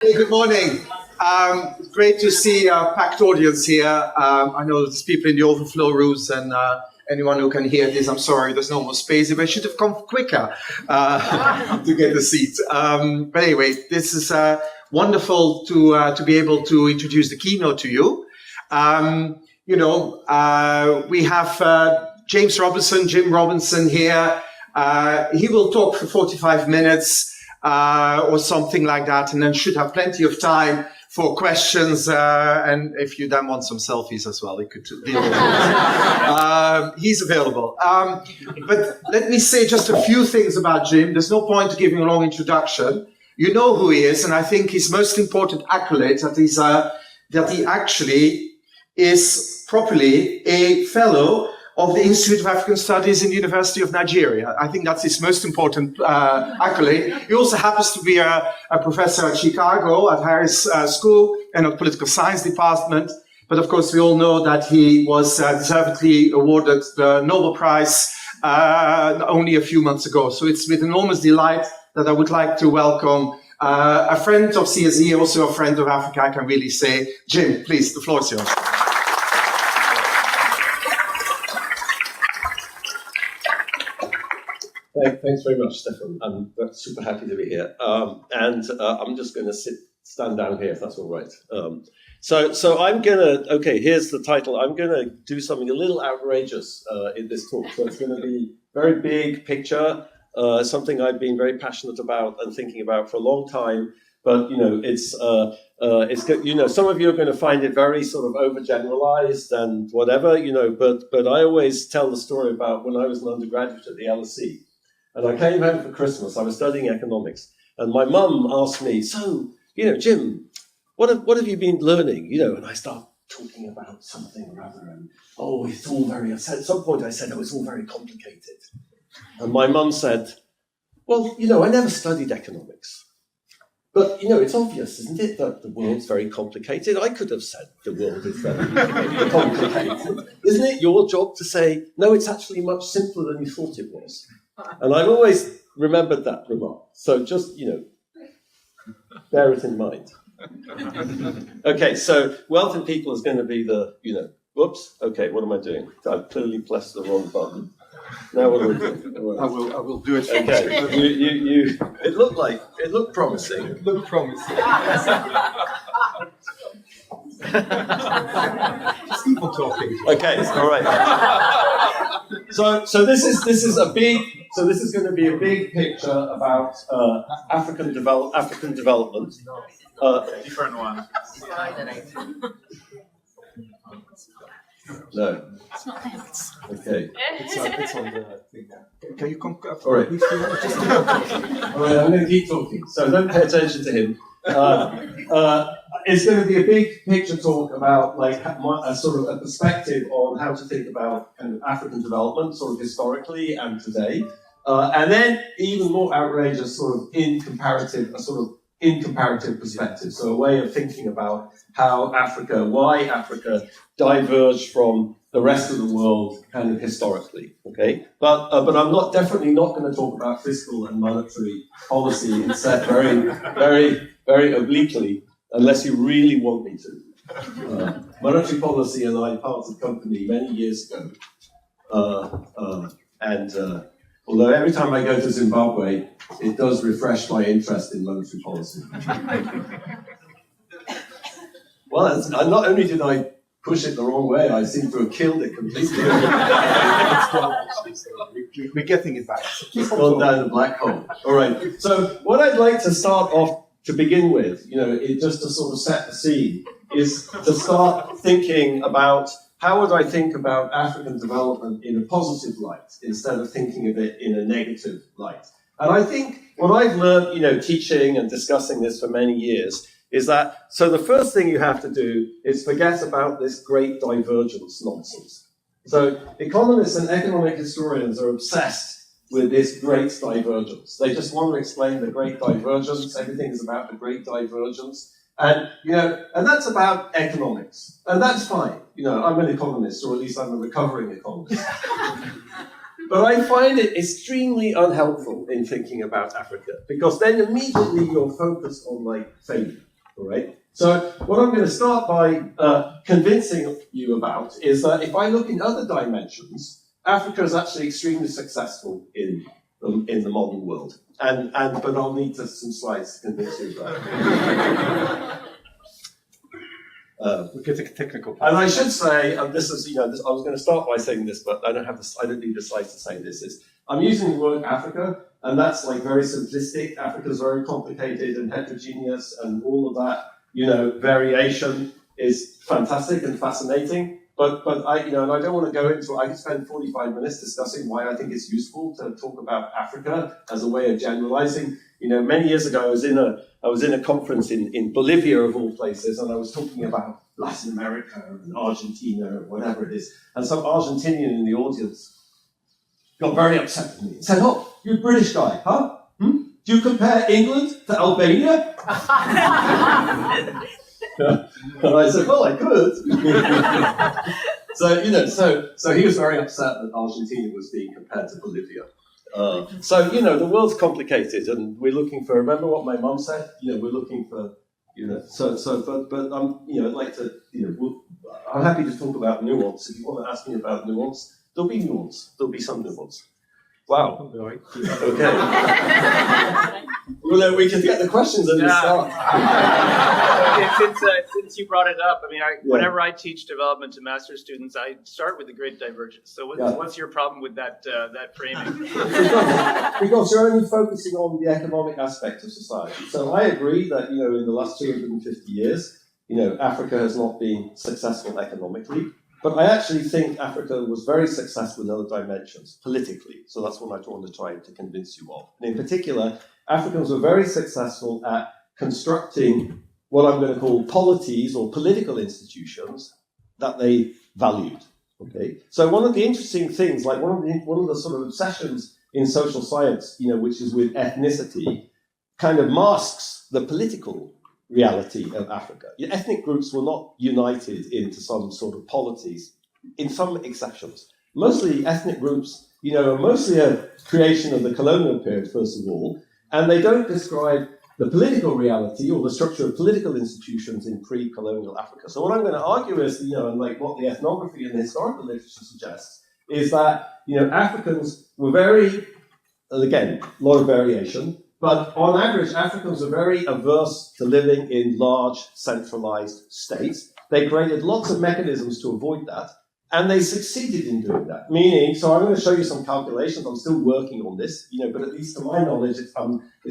Hey, good morning. Great to see a packed audience here. I know there's people in the overflow rooms and anyone who can hear this, I'm sorry, there's no more space. But I should have come quicker to get a seat. But anyway, this is wonderful to be able to introduce the keynote to you. We have Jim Robinson here. He will talk for 45 minutes. Or something like that, and then should have plenty of time for questions. And if you then want some selfies as well, you could deal with it. He's available. But let me say just a few things about Jim. There's no point to giving a long introduction. You know who he is, and I think his most important accolade that he actually is properly a fellow of the Institute of African Studies in the University of Nigeria. I think that's his most important accolade. He also happens to be a professor at Chicago, at Harris School, and at Political Science Department. But of course, we all know that he was deservedly awarded the Nobel Prize only a few months ago. So it's with enormous delight that I would like to welcome a friend of CSAE, also a friend of Africa, I can really say. Jim, please, the floor is yours. Thanks very much, Stefan. I'm super happy to be here. I'm just going to stand down here, if that's all right. So I'm going to, okay, here's the title. I'm going to do something a little outrageous in this talk. So it's going to be very big picture, something I've been very passionate about and thinking about for a long time. But, it's some of you are going to find it very sort of overgeneralized and whatever, but I always tell the story about when I was an undergraduate at the LSE. And I came home for Christmas. I was studying economics, and my mum asked me, "So, Jim, what have you been learning?" And I start talking about something or other, and it's all very. At some point, I said, it's all very complicated, and my mum said, "Well, I never studied economics, but it's obvious, isn't it, that the world's very complicated? I could have said the world is very complicated. Isn't it your job to say no? It's actually much simpler than you thought it was." And I've always remembered that remark. So just, bear it in mind. Okay, so wealth in people is going to be the, whoops. Okay, what am I doing? I've clearly pressed the wrong button. Now what do I do? I will do it. Okay, you. It looked promising. It looked promising. Just keep on talking. Okay, all right. So this is going to be a big picture about African development. Different one. No. It's not thanks. Okay. It's on the thing there. Can you come up? All right. All right, I'm going to keep talking. So don't pay attention to him. It's going to be a big picture talk about a sort of a perspective on how to think about kind of African development, sort of historically and today, and then even more outrageous, sort of in comparative perspective. So a way of thinking about why Africa diverged from the rest of the world, kind of historically. Okay, but I'm definitely not going to talk about fiscal and monetary policy instead, very obliquely, unless you really want me to. Monetary policy and I parted company many years ago, although every time I go to Zimbabwe, it does refresh my interest in monetary policy. Well, not only did I push it the wrong way, I seem to have killed it completely. We're getting it back. It's gone down the black hole. All right. So what I'd like to start off to begin with, just to sort of set the scene, is to start thinking about how would I think about African development in a positive light instead of thinking of it in a negative light. And I think what I've learned, teaching and discussing this for many years, is that, so the first thing you have to do is forget about this great divergence nonsense. So economists and economic historians are obsessed with this great divergence. They just want to explain the great divergence. Everything is about the great divergence. And, and that's about economics. And that's fine. I'm an economist, or at least I'm a recovering economist. But I find it extremely unhelpful in thinking about Africa, because then immediately you're focused on failure. All right. So what I'm going to start by convincing you about is that if I look in other dimensions, Africa is actually extremely successful in the modern world. But I'll need some slides to convince you of that. We get a technical. And I should say, this is, I was going to start by saying this, but I don't need the slides to say this. I'm using the word Africa, and that's like very simplistic. Africa is very complicated and heterogeneous, and all of that, variation is fantastic and fascinating. But I don't want to go into it. I could spend 45 minutes discussing why I think it's useful to talk about Africa as a way of generalizing. Many years ago, I was in a conference in Bolivia, of all places, and I was talking about Latin America and Argentina or whatever it is. And some Argentinian in the audience got very upset with me and said, "Oh, you're a British guy, huh? Do you compare England to Albania?" And I said, "Well, I could." So he was very upset that Argentina was being compared to Bolivia. The world's complicated, and we're looking for. Remember what my mum said? We're looking for. I'd like to. I'm happy to talk about nuance. If you want to ask me about nuance, there'll be nuance. There'll be some nuance. Wow. Okay. Well, we can get the questions and start. Since you brought it up, whenever I teach development to master's students, I start with the Great Divergence. So what's your problem with that framing? Because you're only focusing on the economic aspect of society. So I agree that, in the last 250 years, Africa has not been successful economically. But I actually think Africa was very successful in other dimensions, politically. So that's what I want to try to convince you of. And in particular, Africans were very successful at constructing what I'm going to call polities or political institutions that they valued. Okay. So one of the interesting things, like one of the sort of obsessions in social science, which is with ethnicity, kind of masks the political reality of Africa. Ethnic groups were not united into some sort of polities, in some exceptions. Mostly ethnic groups, are mostly a creation of the colonial period, first of all, and they don't describe the political reality or the structure of political institutions in pre-colonial Africa. So what I'm going to argue is, and like what the ethnography and the historical literature suggests, is that, Africans were again, a lot of variation, but on average, Africans are very averse to living in large, centralized states. They created lots of mechanisms to avoid that, and they succeeded in doing that. Meaning, so I'm going to show you some calculations. I'm still working on this, but at least to my knowledge, it's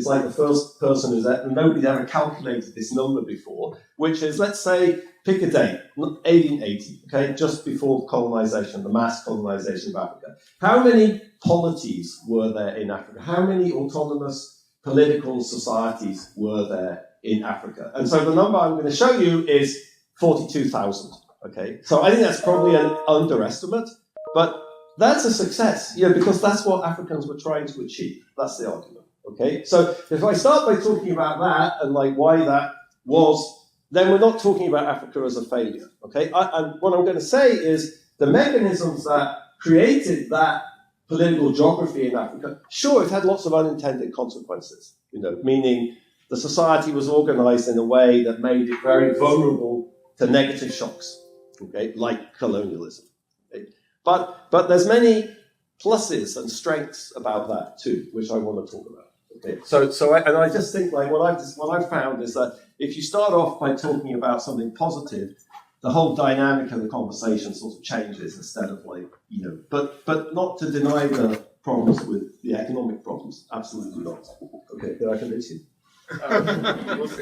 like the first person nobody's ever calculated this number before, which is, let's say, pick a date, 1880, okay, just before colonization, the mass colonization of Africa. How many polities were there in Africa? How many autonomous political societies were there in Africa? And so the number I'm going to show you is 42,000. Okay, so I think that's probably an underestimate, but that's a success, because that's what Africans were trying to achieve. That's the argument. Okay, so if I start by talking about that and like why that was, then we're not talking about Africa as a failure. Okay, and what I'm going to say is the mechanisms that created that political geography in Africa, sure, it had lots of unintended consequences, meaning the society was organized in a way that made it very vulnerable to negative shocks, okay, like colonialism. Okay? But there's many pluses and strengths about that too, which I want to talk about. Okay, I just think like what I've found is that if you start off by talking about something positive, the whole dynamic of the conversation sort of changes instead of like, but not to deny the problems with the economic problems. Absolutely not. Okay, did I convince you?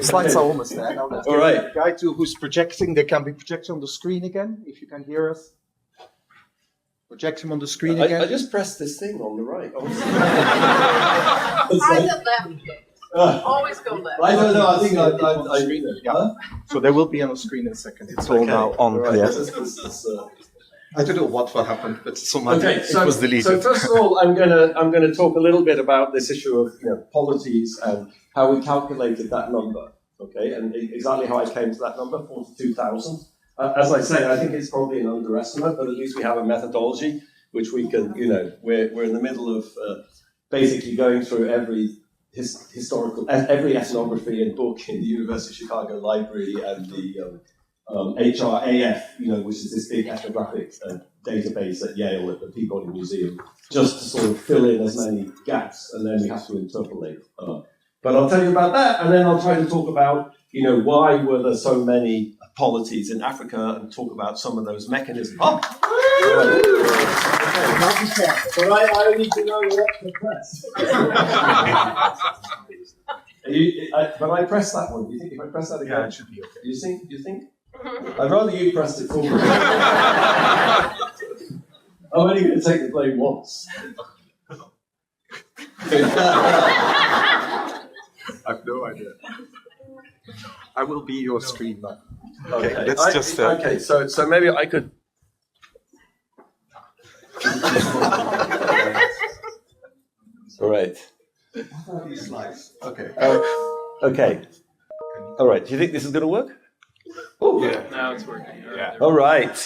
Slides are almost there. Now let's All right. the guy who's projecting. They can be projected on the screen again, if you can hear us. Project him on the screen again. I just pressed this thing on the right. I the left. Always go left. I don't know. I think Yeah. So they will be on the screen in a second. It's all now on. Right. Yes. I don't know what will happen, but somehow it was deleted. So first of all, I'm gonna talk a little bit about this issue of polities and how we calculated that number. Okay, and exactly how I came to that number, 42,000. As I say, I think it's probably an underestimate, but at least we have a methodology which we can, we're in the middle of basically going through every historical, every ethnography and book in the University of Chicago Library and the HRAF, which is this big ethnographic database at Yale at the Peabody Museum, just to sort of fill in as many gaps, and then we have to interpolate. But I'll tell you about that, and then I'll try to talk about, why were there so many polities in Africa, and talk about some of those mechanisms. Oh. But I need to know what to press. But I pressed that one. Do you think if I press that again? Yeah, it should be okay. You think? I'd rather you pressed it for me. I'm only going to take the blame once. I have no idea. I will be your streamer. Okay, let's just. Okay, so maybe I could. All right. What are these slides? Okay. Okay. All right. Do you think this is going to work? Oh, yeah. Now it's working. Yeah. All right.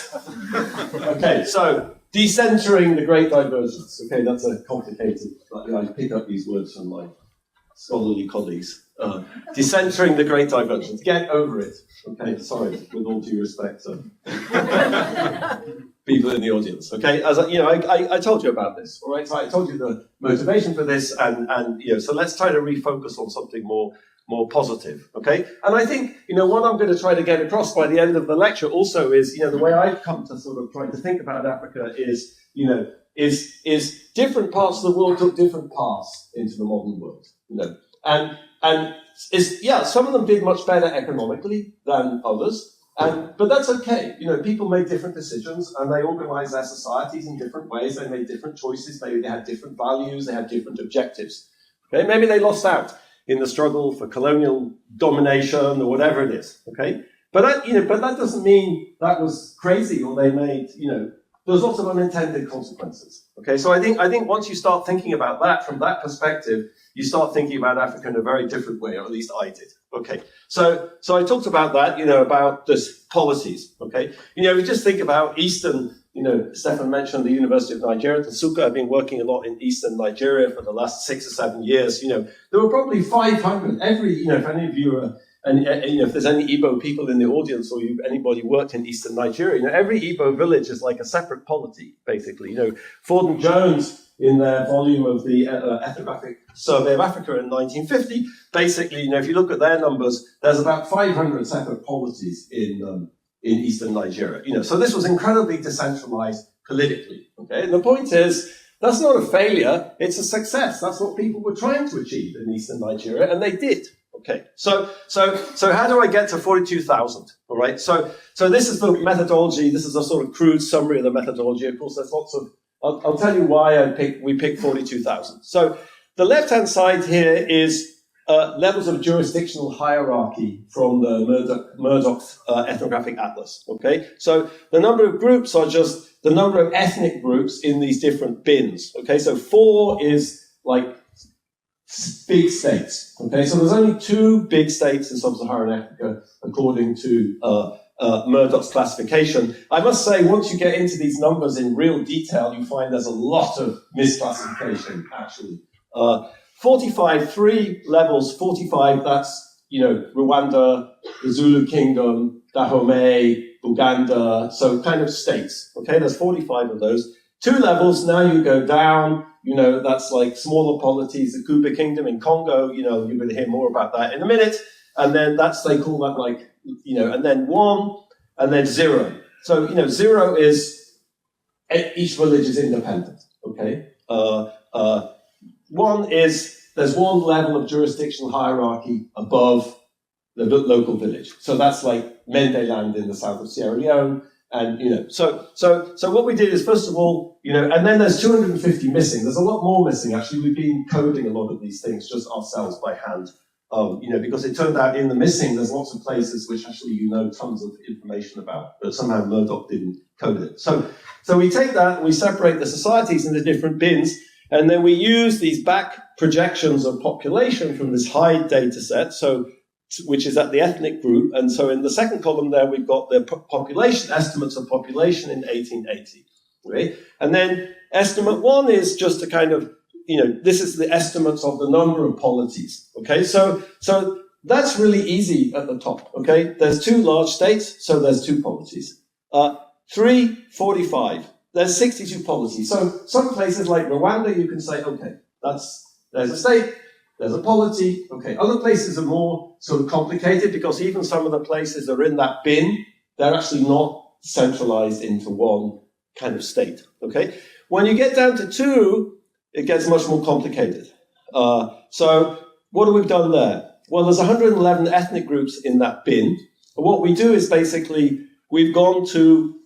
Okay, so decentering the Great Divergence. Okay, that's a complicated. I pick up these words from my scholarly colleagues. Decentering the Great Divergence. Get over it. Okay, sorry, with all due respect to people in the audience. Okay, as I told you about this. All right, so I told you the motivation for this, and so let's try to refocus on something more positive, okay? And I think, what I'm going to try to get across by the end of the lecture also is, the way I've come to sort of try to think about Africa is, is different parts of the world took different paths into the modern world, and some of them did much better economically than others, but that's okay. People made different decisions and they organized their societies in different ways. They made different choices. They had different values. They had different objectives. Okay, maybe they lost out in the struggle for colonial domination or whatever it is, okay? But that doesn't mean that was crazy or they made, there's lots of unintended consequences, okay? So I think once you start thinking about that from that perspective, you start thinking about Africa in a very different way, or at least I did, okay? So I talked about that, about this policies, okay? We just think about Eastern. Stefan mentioned the University of Nigeria. Nsukka, I've been working a lot in Eastern Nigeria for the last 6 or 7 years. There were probably 500. If any of you are, if there's any Igbo people in the audience or anybody worked in Eastern Nigeria, every Igbo village is like a separate polity, basically. Ford and Jones, in their volume of the Ethnographic Survey of Africa in 1950, basically, if you look at their numbers, there's about 500 separate polities in Eastern Nigeria. So this was incredibly decentralized politically, okay? And the point is, that's not a failure, it's a success. That's what people were trying to achieve in Eastern Nigeria, and they did, okay? So how do I get to 42,000, all right? So this is the methodology, this is a sort of crude summary of the methodology. Of course, there's lots of, I'll tell you why we picked 42,000. So the left-hand side here is levels of jurisdictional hierarchy from the Murdoch's ethnographic atlas, okay? So the number of groups are just the number of ethnic groups in these different bins, okay? So 4 is like big states, okay? So there's only 2 big states in sub-Saharan Africa according to Murdoch's classification. I must say, once you get into these numbers in real detail, you find there's a lot of misclassification, actually. 45, 3 levels, 45, that's, Rwanda, the Zulu Kingdom, Dahomey, Uganda, so kind of states, okay? There's 45 of those. 2 levels, now you go down, that's like smaller polities, the Kuba Kingdom in Congo, you're going to hear more about that in a minute. And then they call that like, and then 1, and then 0. So, 0 is, each village is independent, okay? 1 is, there's 1 level of jurisdictional hierarchy above the local village. So that's like Mendeland in the south of Sierra Leone. And, so what we did is, first of all, and then there's 250 missing. There's a lot more missing, actually. We've been coding a lot of these things just ourselves by hand, because it turned out in the missing, there's lots of places which actually tons of information about, but somehow Murdoch didn't code it. So we take that and we separate the societies into different bins. And then we use these back projections of population from this Hyde data set, which is at the ethnic group. And so in the second column there, we've got the population estimates of population in 1880. Right? And then estimate 1 is just a kind of this is the estimates of the number of polities. Okay, so that's really easy at the top. Okay, there's 2 large states, so there's 2 polities. 3, 45. There's 62 policies. So some places like Rwanda, you can say, okay, there's a state, there's a polity. Okay, other places are more sort of complicated because even some of the places that are in that bin, they're actually not centralized into one kind of state. Okay, when you get down to 2, it gets much more complicated. So what have we done there? Well, there's 111 ethnic groups in that bin. And what we do is basically we've gone to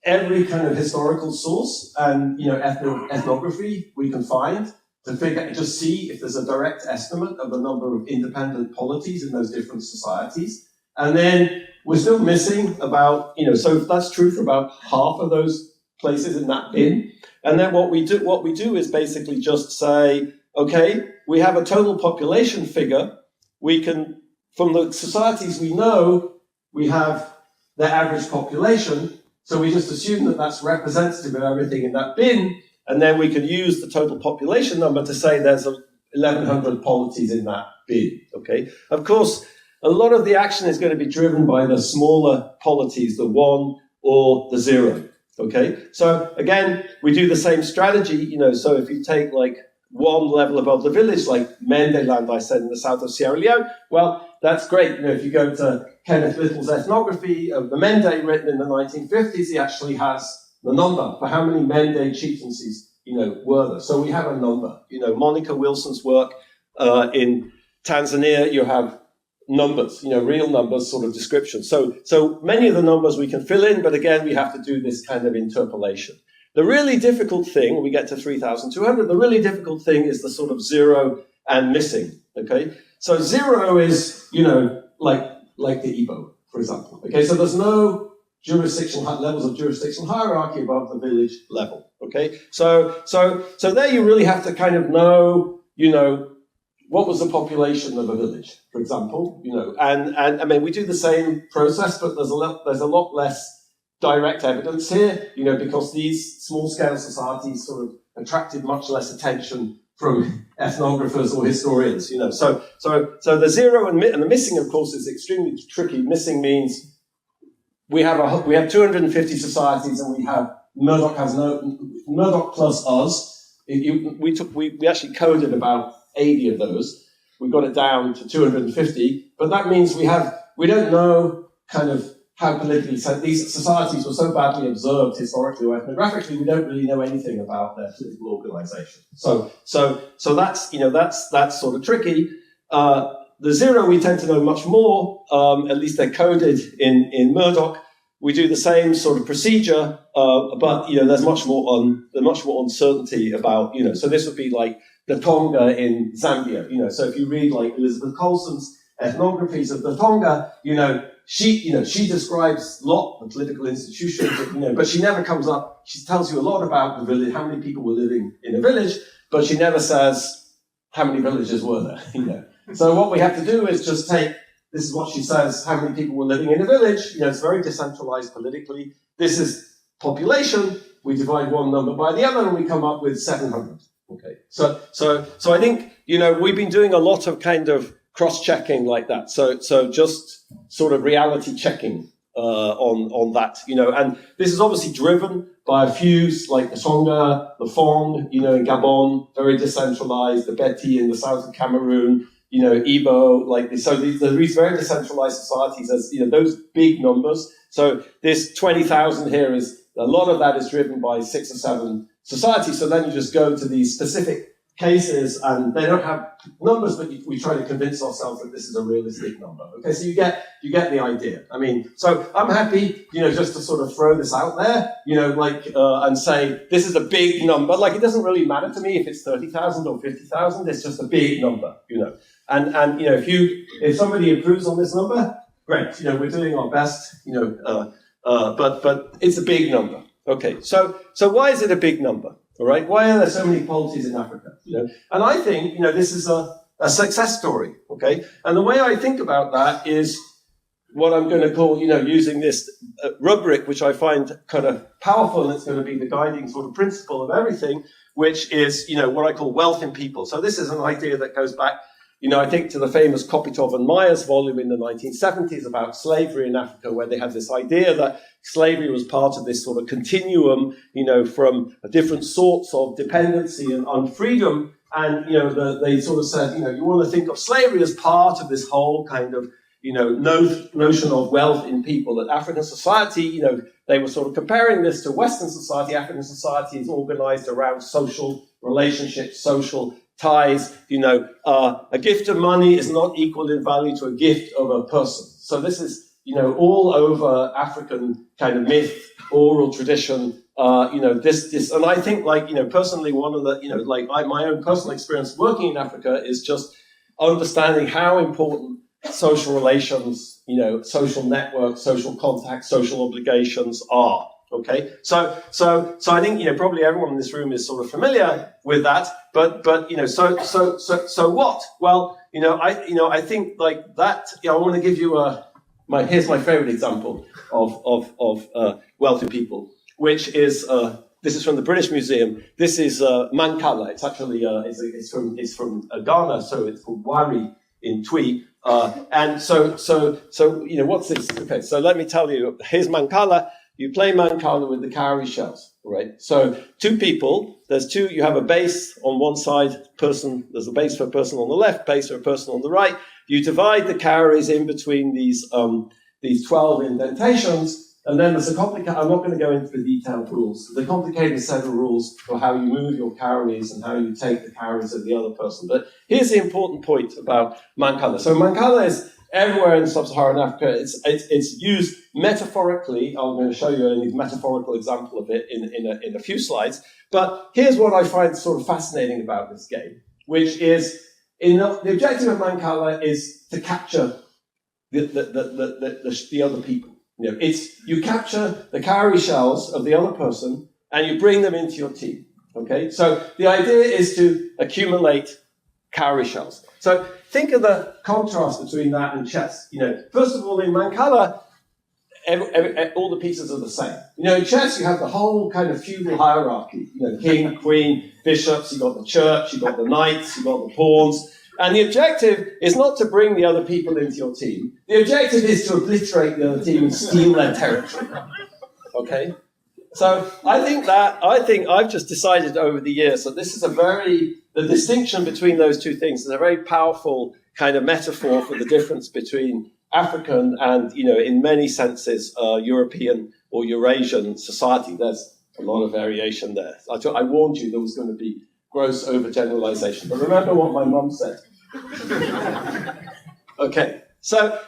every kind of historical source and ethnography we can find to just see if there's a direct estimate of the number of independent polities in those different societies. And then we're still missing about, so that's true for about half of those places in that bin. And then what we do is basically just say, okay, we have a total population figure. We can, from the societies we know, we have their average population. So we just assume that that's representative of everything in that bin. And then we can use the total population number to say there's 1,100 polities in that bin. Okay. Of course, a lot of the action is going to be driven by the smaller polities, the 1 or the 0. Okay. So again, we do the same strategy, so if you take like 1 level above the village, like Mendeland, I said, in the south of Sierra Leone, well, that's great. If you go to Kenneth Little's ethnography of the Mende written in the 1950s, he actually has the number for how many Mende chieftaincies, were there. So we have a number. Monica Wilson's work in Tanzania, you have numbers, real numbers, sort of descriptions. So many of the numbers we can fill in, but again, we have to do this kind of interpolation. The really difficult thing, we get to 3,200, the really difficult thing is the sort of 0 and missing, okay? So 0 is, like the Igbo, for example, okay? So there's no levels of jurisdictional hierarchy above the village level, okay? So there you really have to kind of know, what was the population of a village, for example, and I mean, we do the same process, but there's a lot less direct evidence here, because these small-scale societies sort of attracted much less attention from ethnographers or historians, So the 0 and the missing, of course, is extremely tricky. Missing means we have 250 societies, and Murdoch plus us. We actually coded about 80 of those. We got it down to 250, but that means we don't know kind of how politically, so these societies were so badly observed historically or ethnographically, we don't really know anything about their political organization. So that's sort of tricky. The 0 we tend to know much more, at least they're coded in Murdoch. We do the same sort of procedure, but there's much more uncertainty about, so this would be like the Tonga in Zambia, so if you read like Elizabeth Colson's ethnographies of the Tonga, she describes a lot of political institutions, but she never comes up, she tells you a lot about the village, how many people were living in a village, but she never says how many villages were there, So what we have to do is just take, this is what she says, how many people were living in a village, it's very decentralized politically. This is population, we divide one number by the other, and we come up with 700. Okay, so I think, we've been doing a lot of kind of cross-checking like that. So just sort of reality checking on that, and this is obviously driven by a few, like the Tonga, the Fong, in Gabon, very decentralized, the Beti in the south of Cameroon, Igbo, so these very decentralized societies, as those big numbers. So this 20,000 here is, a lot of that is driven by 6 or 7 societies. So then you just go to these specific cases, and they don't have numbers, but we try to convince ourselves that this is a realistic number. Okay, so you get the idea. I mean, so I'm happy, just to sort of throw this out there, and say this is a big number. Like, it doesn't really matter to me if it's 30,000 or 50,000. It's just a big number, And if somebody approves on this number, great. We're doing our best. But it's a big number. Okay, so why is it a big number? All right, why are there so many polities in Africa? And I think this is a success story. Okay, and the way I think about that is what I'm going to call using this rubric, which I find kind of powerful, and it's going to be the guiding sort of principle of everything, which is, what I call wealth in people. So this is an idea that goes back, I think to the famous Kopitov and Myers volume in the 1970s about slavery in Africa, where they had this idea that slavery was part of this sort of continuum, from different sorts of dependency and unfreedom. And, they sort of said, you want to think of slavery as part of this whole kind of, notion of wealth in people, that African society, they were sort of comparing this to Western society. African society is organized around social relationships, social ties. A gift of money is not equal in value to a gift of a person. So this is, all over African kind of myth, oral tradition, this, and I think, personally, one of the, my own personal experience working in Africa is just understanding how important social relations, social networks, social contacts, social obligations are. Okay, so I think probably everyone in this room is sort of familiar with that, but so what? Well, I think like that. I want to give you here's my favorite example of wealthy people, which is this is from the British Museum. This is Mankala. It's actually it's from Ghana, so it's called Wari in Twi. And so what's this? Okay, so let me tell you. Here's Mankala. You play Mankala with the cowrie shells, right? So two people. You have a base on one side. There's a base for a person on the left, base for a person on the right. You divide the cowries in between these 12 indentations, and then there's a complicated. I'm not going to go into the detailed rules. The complicated set of rules for how you move your cowries and how you take the cowries of the other person. But here's the important point about Mankala. So Mankala is everywhere in sub-Saharan Africa. It's used metaphorically. I'm going to show you a metaphorical example of it in a few slides. But here's what I find sort of fascinating about this game, which is the objective of Mankala is to capture the other people. You capture the cowrie shells of the other person and you bring them into your team. Okay, so the idea is to accumulate cowrie shells. So think of the contrast between that and chess. First of all, in Mankala, all the pieces are the same. In chess, you have the whole kind of feudal hierarchy. King, queen, bishops. You got the church. You got the knights. You got the pawns. And the objective is not to bring the other people into your team. The objective is to obliterate the other team and steal their territory. Okay? So I think I've just decided over the years that this is the distinction between those two things is a very powerful kind of metaphor for the difference between African and, in many senses, European or Eurasian society. There's a lot of variation there. I warned you there was going to be gross overgeneralization. But remember what my mum said. Okay, so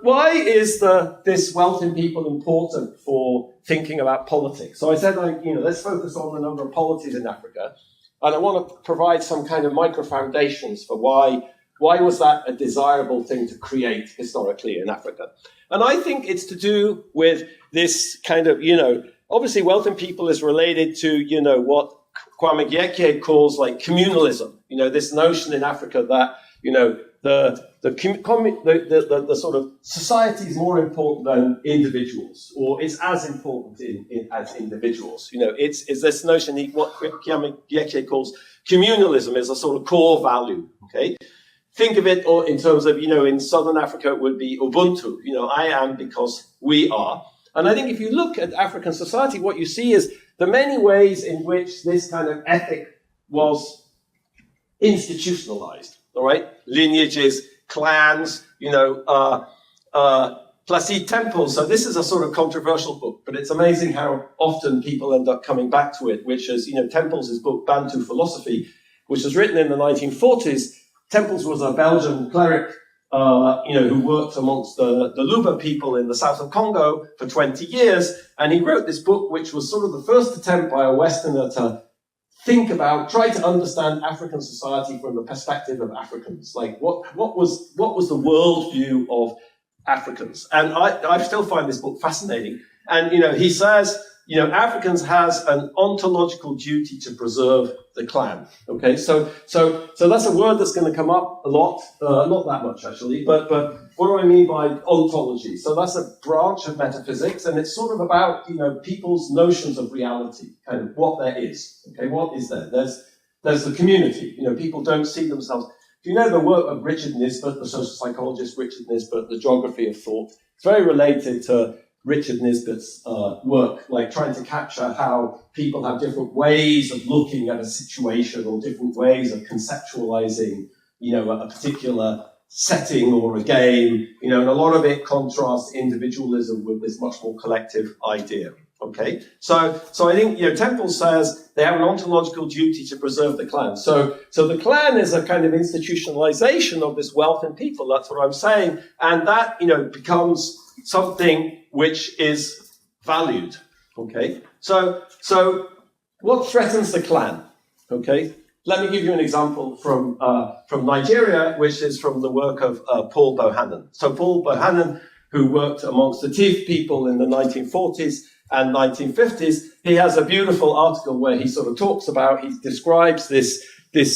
why is this wealth in people important for thinking about politics? So I said, let's focus on the number of polities in Africa, and I want to provide some kind of micro foundations for why was that a desirable thing to create historically in Africa. And I think it's to do with this kind of, obviously wealth in people is related to, what Kwame Gyekye calls like communalism. This notion in Africa that, the sort of society is more important than individuals, or it's as important as individuals. It's this notion, what Kwame Gyekye calls communalism is a sort of core value, okay? Think of it in terms of, in Southern Africa, it would be Ubuntu. I am because we are. And I think if you look at African society, what you see is the many ways in which this kind of ethic was institutionalized, all right? Lineages, clans, Placide temples. So this is a sort of controversial book, but it's amazing how often people end up coming back to it, which is, Temples' book, Bantu Philosophy, which was written in the 1940s. Temples was a Belgian cleric who worked amongst the Luba people in the south of Congo for 20 years. And he wrote this book, which was sort of the first attempt by a Westerner to try to understand African society from the perspective of Africans. Like what was the worldview of Africans? And I still find this book fascinating. And, he says Africans has an ontological duty to preserve the clan. Okay, so that's a word that's going to come up a lot, not that much actually, but what do I mean by ontology? So that's a branch of metaphysics, and it's sort of about, people's notions of reality, kind of what there is. Okay, what is there? There's the community. People don't see themselves. If you know the work of Richard Nisbett, the social psychologist Richard Nisbett, The Geography of Thought, it's very related to Richard Nisbett's work, like trying to capture how people have different ways of looking at a situation or different ways of conceptualizing, a particular setting or a game, and a lot of it contrasts individualism with this much more collective idea. Okay, so I think Temple says they have an ontological duty to preserve the clan. So the clan is a kind of institutionalization of this wealth in people. That's what I'm saying, and that becomes something which is valued. Okay, so what threatens the clan? Okay, let me give you an example from Nigeria, which is from the work of Paul Bohannon. So Paul Bohannon, who worked amongst the Tiv people in the 1940s and 1950s, he has a beautiful article where he sort of talks about, he describes this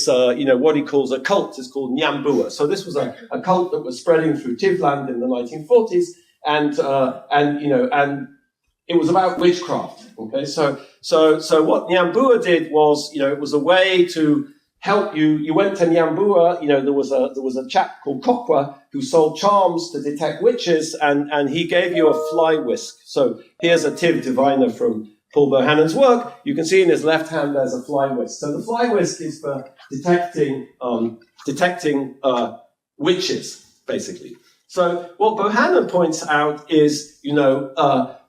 what he calls a cult. It's called Nyambua. So this was a cult that was spreading through Tivland in the 1940s, and it was about witchcraft. Okay, so what Nyambua did was, it was a way to help you. You went to Nyambua, there was a chap called Kokwa who sold charms to detect witches, and he gave you a fly whisk. So here's a Tiv diviner from Paul Bohannon's work. You can see in his left hand there's a fly whisk. So the fly whisk is for detecting witches, basically. So what Bohannon points out is,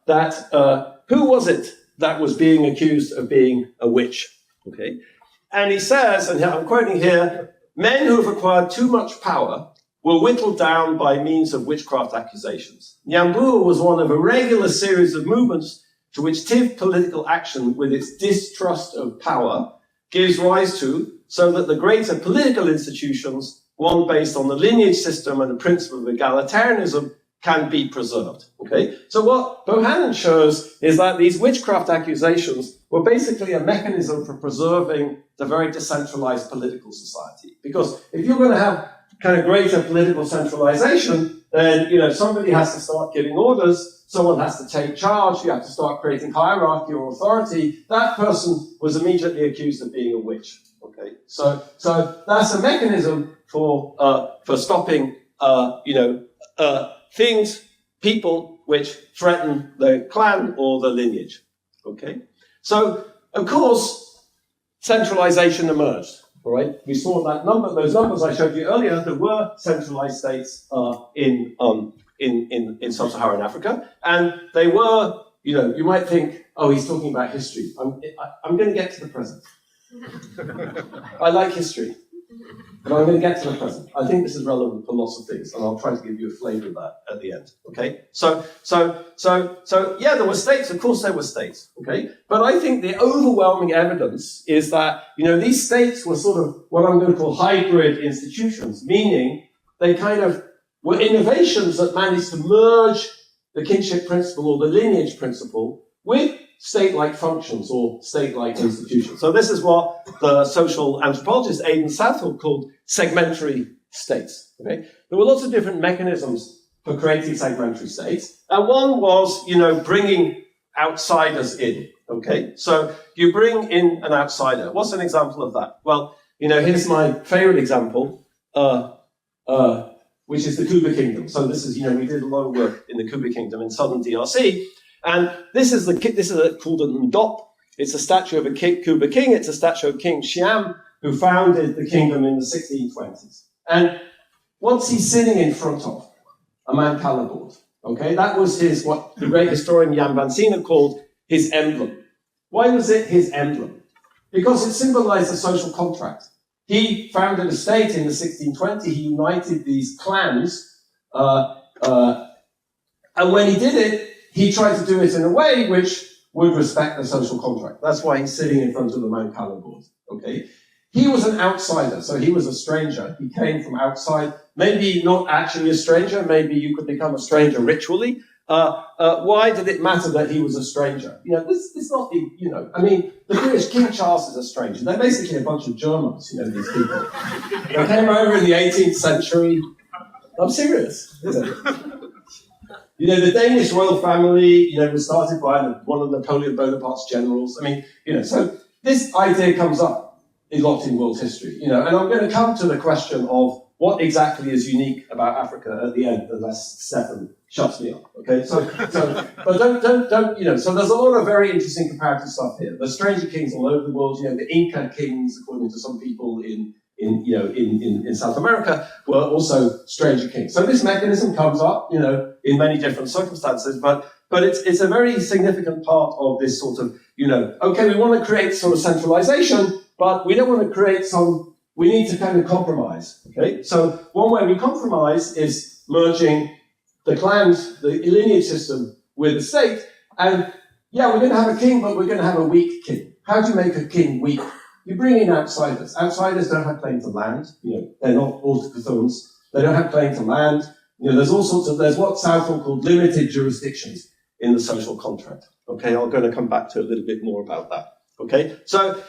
that who was it that was being accused of being a witch? Okay. And he says, and I'm quoting here, men who have acquired too much power were whittled down by means of witchcraft accusations. Nyambua was one of a regular series of movements to which Tiv political action, with its distrust of power, gives rise to, so that the greater political institutions, one based on the lineage system and the principle of egalitarianism, can be preserved. Okay? So what Bohannon shows is that these witchcraft accusations were basically a mechanism for preserving the very decentralized political society. Because if you're going to have kind of greater political centralization, then, somebody has to start giving orders, someone has to take charge, you have to start creating hierarchy or authority. That person was immediately accused of being a witch. Okay? So that's a mechanism for stopping, things, people which threaten the clan or the lineage. Okay? So, of course, centralization emerged. All right? We saw those numbers I showed you earlier. There were centralized states in sub-Saharan Africa, and they were, you might think, oh, he's talking about history. I'm going to get to the present. I like history. But I'm going to get to the present. I think this is relevant for lots of things, and I'll try to give you a flavor of that at the end. Okay? So yeah, there were states. Of course, there were states. Okay? But I think the overwhelming evidence is that, these states were sort of what I'm going to call hybrid institutions, meaning they kind of were innovations that managed to merge the kinship principle or the lineage principle with state-like functions or state-like institutions. So this is what the social anthropologist Aidan Southall called segmentary states. Okay? There were lots of different mechanisms for creating segmentary states, and one was, bringing outsiders in. Okay, so you bring in an outsider. What's an example of that? Well, here's my favorite example, which is the Kuba Kingdom. So this is, we did a lot of work in the Kuba Kingdom in southern DRC. And this is called an Ndop. It's a statue of a Kuba king. It's a statue of King Shiam, who founded the kingdom in the 1620s. And what's he sitting in front of? A Mancala board. Okay, that was what the great historian Jan van Sina called his emblem. Why was it his emblem? Because it symbolized a social contract. He founded a state in the 1620s. He united these clans, and when he did it, he tried to do it in a way which would respect the social contract. That's why he's sitting in front of the Mancala board. Okay, he was an outsider, so he was a stranger. He came from outside. Maybe not actually a stranger. Maybe you could become a stranger ritually, Why did it matter that he was a stranger? This not, I mean, the British King Charles is a stranger. They're basically a bunch of Germans, these people. They came over in the 18th century. I'm serious, isn't it? The Danish royal family, was started by one of Napoleon Bonaparte's generals. I mean, so this idea comes up a lot in world history, and I'm going to come to the question of what exactly is unique about Africa at the end, unless Stefan shuts me up, okay? But don't, so there's a lot of very interesting comparative stuff here. There's stranger kings all over the world, the Inca kings, according to some people in South America, were also stranger kings. So this mechanism comes up, in many different circumstances, but it's a very significant part of this sort of, okay, we want to create sort of centralization, but we don't want to create we need to kind of compromise, okay? So one way we compromise is merging the clans, the lineage system, with the state, and yeah, we're going to have a king, but we're going to have a weak king. How do you make a king weak? You bring in outsiders. Outsiders don't have claim to land. They're not autochthones. They don't have claim to land. There's all sorts of, there's what Southall called limited jurisdictions in the social contract. Okay, I'm going to come back to a little bit more about that. Okay, so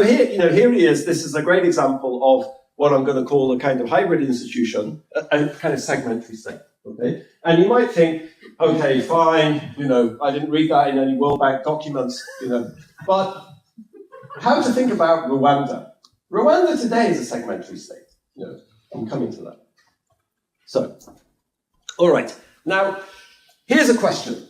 here, here he is. This is a great example of what I'm going to call a kind of hybrid institution, a kind of segmentary state. Okay, and you might think, okay, fine, I didn't read that in any World Bank documents, but how to think about Rwanda? Rwanda today is a segmentary state. I'm coming to that. So, all right, now here's a question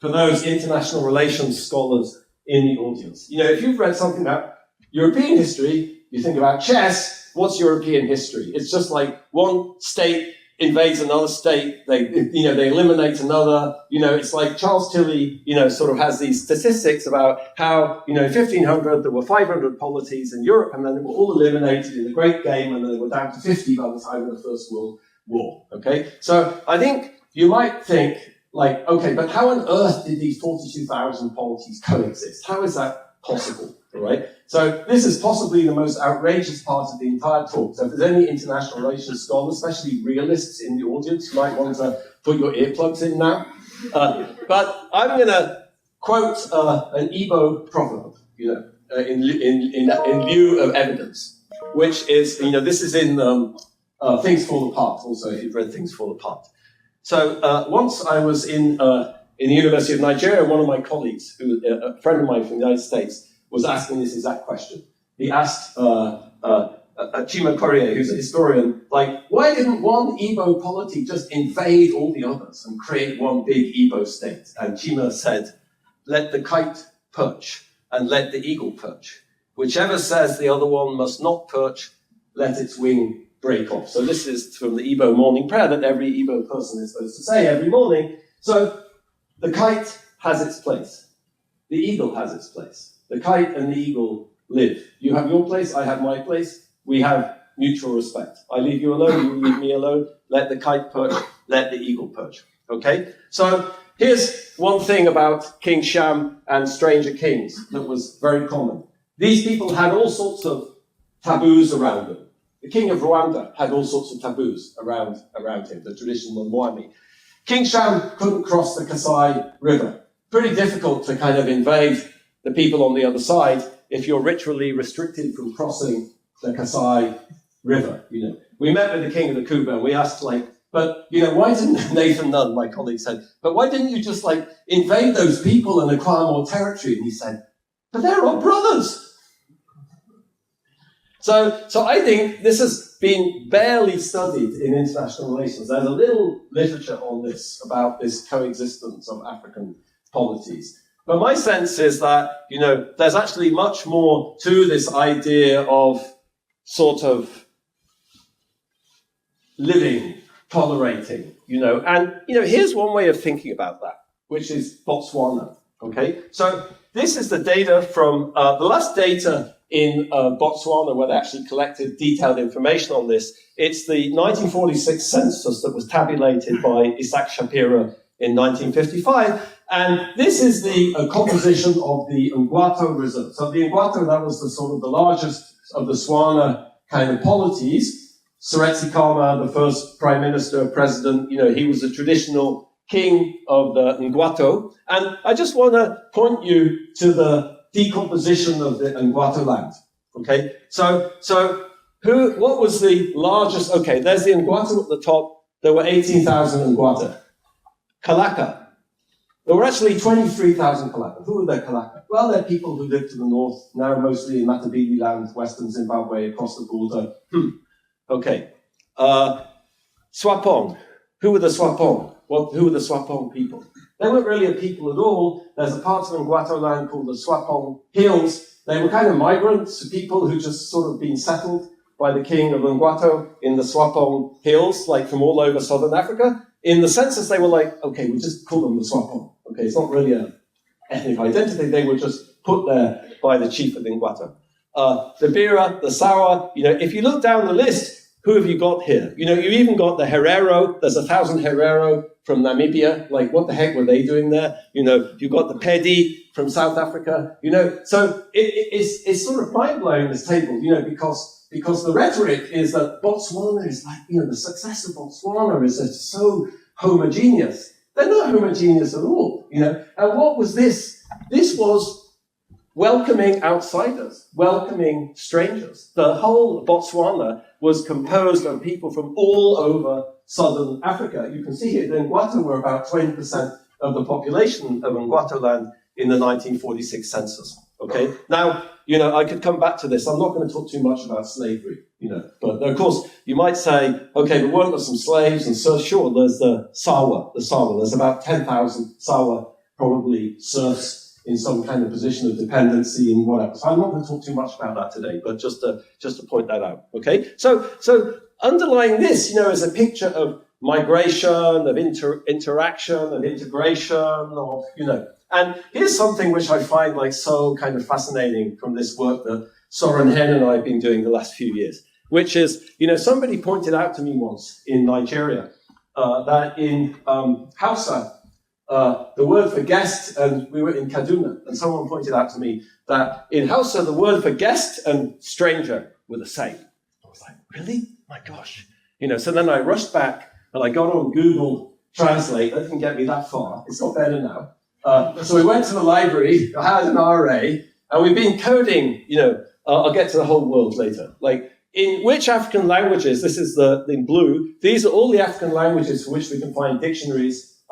for those international relations scholars in the audience. If you've read something about European history, you think about chess. What's European history? It's just like one state invades another state, they eliminate another, it's like Charles Tilly, sort of has these statistics about how, in 1500 there were 500 polities in Europe and then they were all eliminated in the Great Game and then they were down to 50 by the time of the First World War, okay? So I think you might think, like, okay, but how on earth did these 42,000 polities coexist? How is that possible, all right? So this is possibly the most outrageous part of the entire talk. So if there's any international relations scholars, especially realists in the audience, you might want to put your earplugs in now. But I'm going to quote an Igbo proverb, in lieu of evidence, which is, this is in Things Fall Apart, also, if you've read Things Fall Apart. So once I was in the University of Nigeria, one of my colleagues, a friend of mine from the United States, was asking this exact question. He asked Chima Corrie, who's a historian, why didn't one Igbo polity just invade all the others and create one big Igbo state? And Chima said, let the kite perch and let the eagle perch. Whichever says the other one must not perch, let its wing break off. So this is from the Igbo morning prayer that every Igbo person is supposed to say every morning. So the kite has its place. The eagle has its place. The kite and the eagle live. You have your place, I have my place. We have mutual respect. I leave you alone, you leave me alone. Let the kite perch, let the eagle perch. Okay? So here's one thing about King Sham and stranger kings that was very common. These people had all sorts of taboos around them. The king of Rwanda had all sorts of taboos around him, the traditional Mwami. King Sham couldn't cross the Kasai River. Pretty difficult to kind of invade the people on the other side if you're ritually restricted from crossing the Kasai River. We met with the king of the Kuba and we asked, but why didn't Nathan Nunn, my colleague, said, but why didn't you just invade those people and acquire more territory? And he said, but they're all brothers. So I think this has been barely studied in international relations. There's a little literature on this, about this coexistence of African polities. But my sense is that, there's actually much more to this idea of sort of living, tolerating, and, here's one way of thinking about that, which is Botswana, okay? So this is the data from, the last data in Botswana where they actually collected detailed information on this. It's the 1946 census that was tabulated by Isaac Shapira in 1955. And this is the composition of the Ngwato Reserve. So the Ngwato, that was the sort of the largest of the Swana kind of polities. Seretse Khama, the first prime minister, president, he was a traditional king of the Ngwato. And I just want to point you to the decomposition of the Ngwato land. Okay, so what was the largest? Okay, there's the Ngwato at the top. There were 18,000 Ngwata. Kalaka. There were actually 23,000 Kalaka. Who were the Kalaka? Well, they're people who live to the north, now mostly in Matabele land, western Zimbabwe, across the border. Okay. Swapong. Who were the Swapong? Who were the Swapong people? They weren't really a people at all. There's a part of Ngwato land called the Swapong Hills. They were kind of migrants, people who just sort of been settled by the king of Ngwato in the Swapong Hills, like from all over southern Africa. In the census, they were like, okay, we'll just call them the Swapong. Okay, it's not really an ethnic identity. They were just put there by the chief of Ngwato. The Bira, the Sawa, if you look down the list, who have you got here? You even got the Herero. There's 1,000 Herero from Namibia. Like, what the heck were they doing there? You've got the Pedi from South Africa. So it's sort of mind-blowing, this table, because the rhetoric is that Botswana is like, the success of Botswana is so homogeneous. They're not homogeneous at all, And what was this? This was welcoming outsiders, welcoming strangers. The whole Botswana was composed of people from all over southern Africa. You can see here, the Ngwato were about 20% of the population of Ngwato land in the 1946 census. Okay? Now, I could come back to this. I'm not going to talk too much about slavery, But of course, you might say, okay, but weren't there some slaves? And so, sure, there's the Sawa. There's about 10,000 Sawa, probably serfs in some kind of position of dependency and whatever. So I'm not going to talk too much about that today, but just to point that out. Okay? So underlying this, is a picture of migration, of interaction, of integration, of, And here's something which I find like so kind of fascinating from this work that Soren Hen and I have been doing the last few years, which is, somebody pointed out to me once in Nigeria that in Hausa, the word for guest, and we were in Kaduna, and someone pointed out to me that in Hausa, the word for guest and stranger were the same. I was like, really? My gosh. So then I rushed back and I got on Google Translate. That didn't get me that far. It's got better now. So we went to the library, I had an RA, and we've been coding, I'll get to the whole world later. Like, in which African languages, this is in blue, these are all the African languages for which we can find dictionaries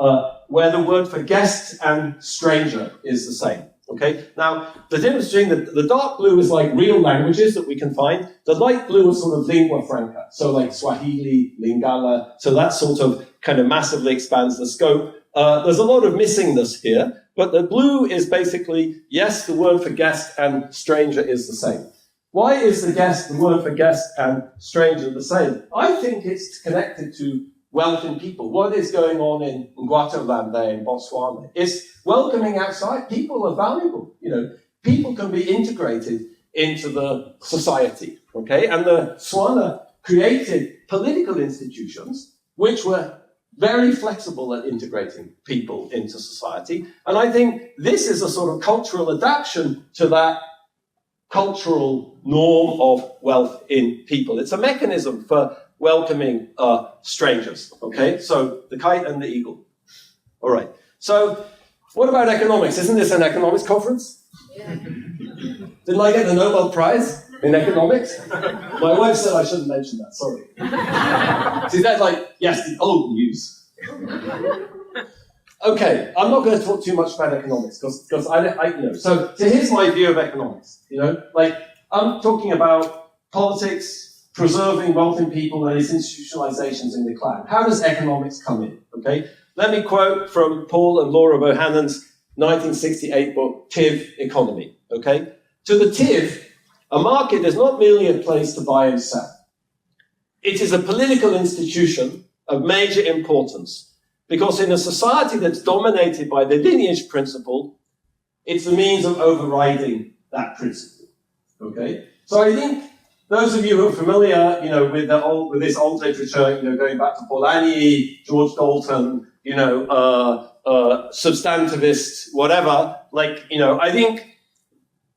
where the word for guest and stranger is the same. Okay? Now, the difference between the dark blue is like real languages that we can find. The light blue is sort of lingua franca. So like Swahili, Lingala. So that sort of kind of massively expands the scope. There's a lot of missingness here, but the blue is basically, yes, the word for guest and stranger is the same. Why is the word for guest and stranger the same? I think it's connected to wealth in people. What is going on in Ngwato land there in Botswana? It's welcoming outside. People are valuable. People can be integrated into the society. Okay, and the Tswana created political institutions which were very flexible at integrating people into society. And I think this is a sort of cultural adaptation to that cultural norm of wealth in people. It's a mechanism for welcoming strangers, okay? So the kite and the eagle. All right. So what about economics? Isn't this an economics conference? Yeah. Didn't I get the Nobel Prize in economics? My wife said I shouldn't mention that, sorry. See, that's like, yes, the old news. Okay, I'm not going to talk too much about economics because I So here's my view of economics. Like I'm talking about politics, preserving wealth in people and its institutionalizations in the clan. How does economics come in? Okay, let me quote from Paul and Laura Bohannon's 1968 book, TIV Economy. Okay, to the TIV, a market is not merely a place to buy and sell. It is a political institution of major importance because in a society that's dominated by the lineage principle, it's a means of overriding that principle. Okay, so I think those of you who are familiar, with this old literature, going back to Polanyi, George Dalton, substantivist, whatever, I think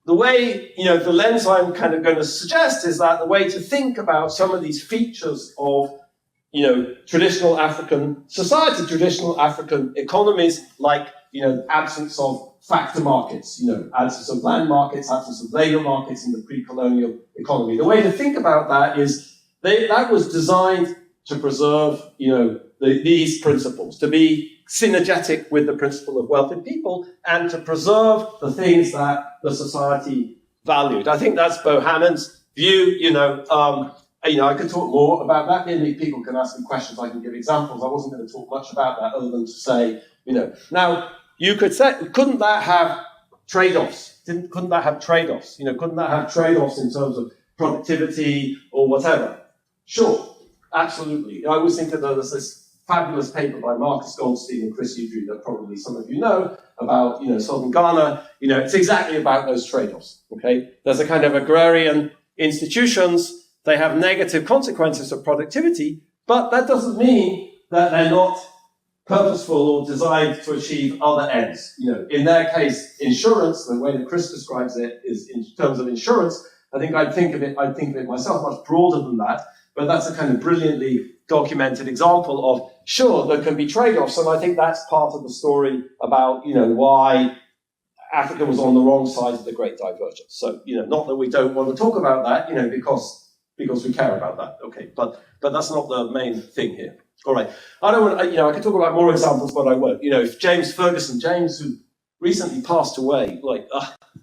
the way, the lens I'm kind of going to suggest is that the way to think about some of these features of, traditional African society, traditional African economies, like, absence of factor markets, absence of land markets, absence of labor markets in the pre-colonial economy. The way to think about that is that was designed to preserve, these principles, to be synergetic with the principle of wealthy people and to preserve the things that the society valued. I think that's Bohannon's view, I could talk more about that. Maybe people can ask me questions. I can give examples. I wasn't going to talk much about that other than to say, now you could say, couldn't that have trade-offs? Couldn't that have trade-offs? Couldn't that have trade-offs in terms of productivity or whatever? Sure, absolutely. I always think that there's this fabulous paper by Marcus Goldstein and Chris Udry that probably some of you know about, southern Ghana. It's exactly about those trade-offs. Okay, there's a kind of agrarian institutions. They have negative consequences of productivity, but that doesn't mean that they're not purposeful or designed to achieve other ends. In their case, insurance, the way that Chris describes it is in terms of insurance. I'd think of it myself much broader than that, but that's a kind of brilliantly documented example of, sure, there can be trade-offs, and I think that's part of the story about, why Africa was on the wrong side of the Great Divergence. So, not that we don't want to talk about that, because we care about that, okay? But that's not the main thing here. All right. I don't want, I could talk about more examples, but I won't. If James, who recently passed away,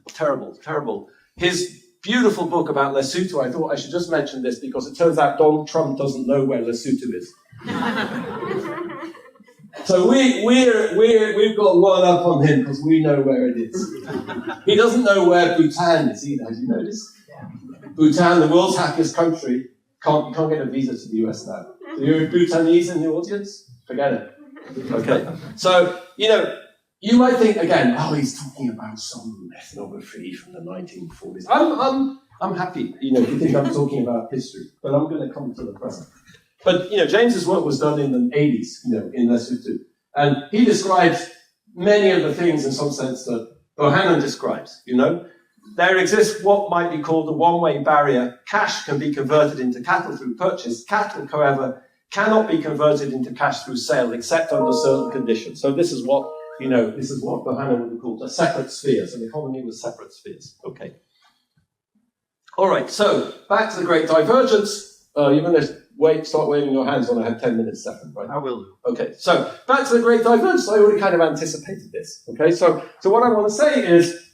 terrible. His beautiful book about Lesotho, I thought I should just mention this because it turns out Donald Trump doesn't know where Lesotho is. So we've got one up on him because we know where it is. He doesn't know where Bhutan is either. Have you noticed? Bhutan, the world's happiest country, you can't get a visa to the US now. So you're a Bhutanese in the audience? Forget it. Okay. So, you might think again, he's talking about some ethnography from the 1940s. I'm happy, if you think I'm talking about history, but I'm going to come to the present. But, James's work was done in the 80s, in Lesotho. And he describes many of the things in some sense that Bohannon describes, There exists what might be called a one-way barrier. Cash can be converted into cattle through purchase. Cattle, however, cannot be converted into cash through sale except under certain conditions. So this is what Bohannon would have called a separate spheres, an economy with separate spheres. Okay. All right, so back to the Great Divergence. You're going to start waving your hands when I have 10 minutes, Stefan, right? I will. Okay, so back to the Great Divergence. I already kind of anticipated this. Okay, so what I want to say is,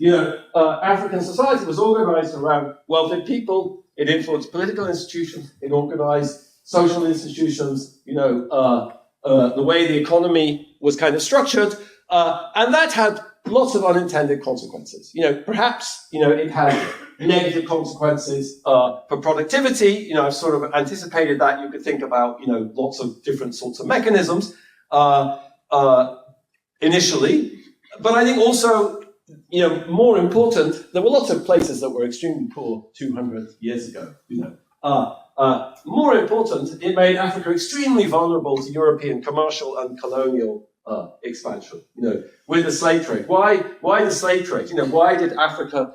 African society was organized around wealthy people. It influenced political institutions. It organized social institutions. The way the economy was kind of structured, and that had lots of unintended consequences. Perhaps it had negative consequences for productivity. I've sort of anticipated that. You could think about lots of different sorts of mechanisms initially, but I think also more important, there were lots of places that were extremely poor 200 years ago. More important, it made Africa extremely vulnerable to European commercial and colonial expansion. With the slave trade. Why the slave trade? Why did Africa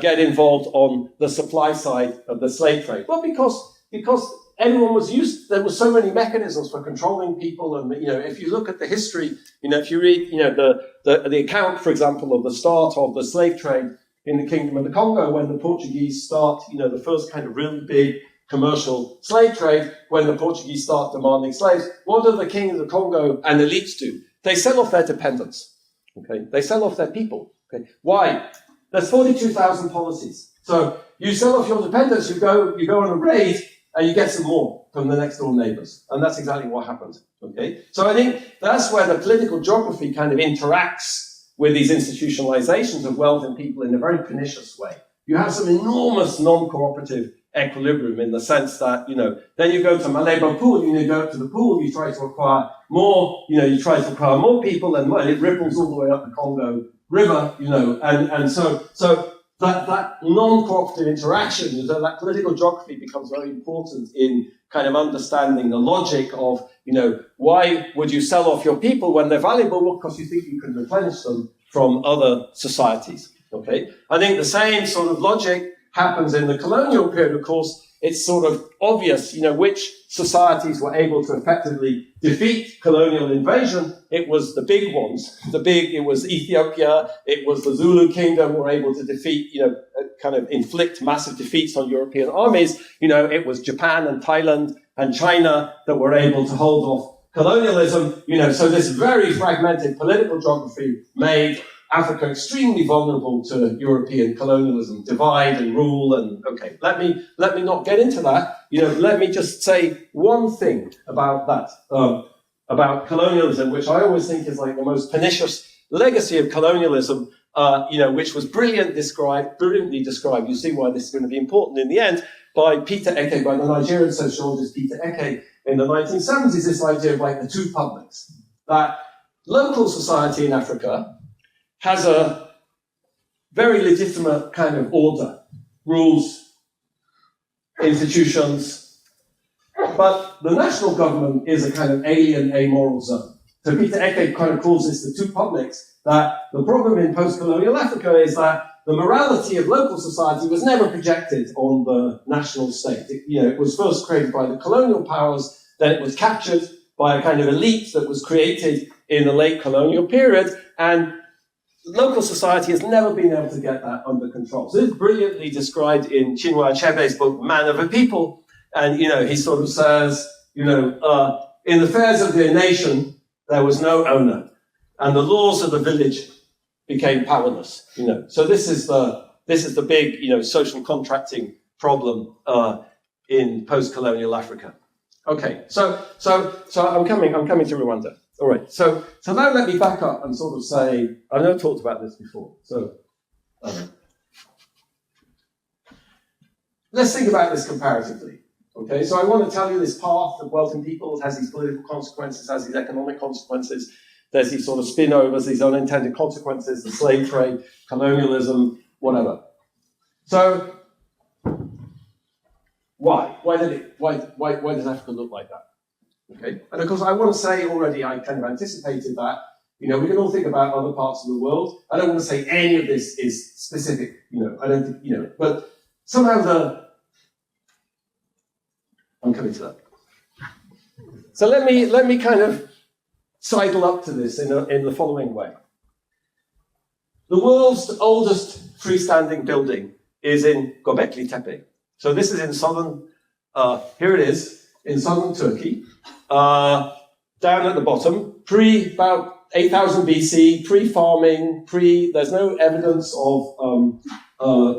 get involved on the supply side of the slave trade? Well, because everyone was used. There were so many mechanisms for controlling people, and if you look at the history, if you read, the account, for example, of the start of the slave trade in the Kingdom of the Congo, when the Portuguese start, the first kind of really big commercial slave trade, when the Portuguese start demanding slaves, what do the King of the Congo and elites do? They sell off their dependents. Okay, they sell off their people. Okay, why? There's 42,000 policies. So you sell off your dependents, you go on a raid, and you get some more from the next door neighbors. And that's exactly what happened. Okay? So I think that's where the political geography kind of interacts with these institutionalizations of wealth and people in a very pernicious way. You have some enormous non-cooperative equilibrium in the sense that, then you go to Malebo Pool, you go up to the pool, you try to acquire more, more people, and it ripples all the way up the Congo River, and so that non-cooperative interaction, that political geography becomes very important in kind of understanding the logic of, why would you sell off your people when they're valuable? Well, because you think you can replenish them from other societies. Okay, I think the same sort of logic happens in the colonial period, of course. it's sort of obvious, which societies were able to effectively defeat colonial invasion. It was the big ones. It was Ethiopia, it was the Zulu kingdom were able to defeat, kind of inflict massive defeats on European armies. It was Japan and Thailand and China that were able to hold off colonialism. So this very fragmented political geography made Africa extremely vulnerable to European colonialism, divide and rule. And okay, let me not get into that. Let me just say one thing about that, about colonialism, which I always think is like the most pernicious legacy of colonialism, which was brilliantly described. You see why this is going to be important in the end by Peter Eke, by the Nigerian sociologist Peter Eke in the 1970s. This idea of like the two publics, that local society in Africa has a very legitimate kind of order, rules, institutions, but the national government is a kind of alien, amoral zone. So Peter Eke kind of calls this the two publics, that the problem in post-colonial Africa is that the morality of local society was never projected on the national state. It was first created by the colonial powers, then it was captured by a kind of elite that was created in the late colonial period, and local society has never been able to get that under control. So this is brilliantly described in Chinua Achebe's book, Man of a People. And, he sort of says, in the affairs of the nation, there was no owner, and the laws of the village became powerless, So this is the big, social contracting problem in post-colonial Africa. Okay, so I'm coming to Rwanda. All right, so now let me back up and sort of say, I know I talked about this before, so let's think about this comparatively. Okay, so I want to tell you this path of wealth and people has these political consequences, has these economic consequences, there's these sort of spin-overs, these unintended consequences, the slave trade, colonialism, whatever. So why? Why does Africa look like that? Okay, and of course, I want to say already, I kind of anticipated that, we can all think about other parts of the world. I don't want to say any of this is specific, I don't think, but somehow I'm coming to that. So let me kind of sidle up to this in the following way. The world's oldest freestanding building is in Göbekli Tepe. So this is in southern, here it is, in southern Turkey. Down at the bottom, about 8,000 BC, pre-farming, there's no evidence of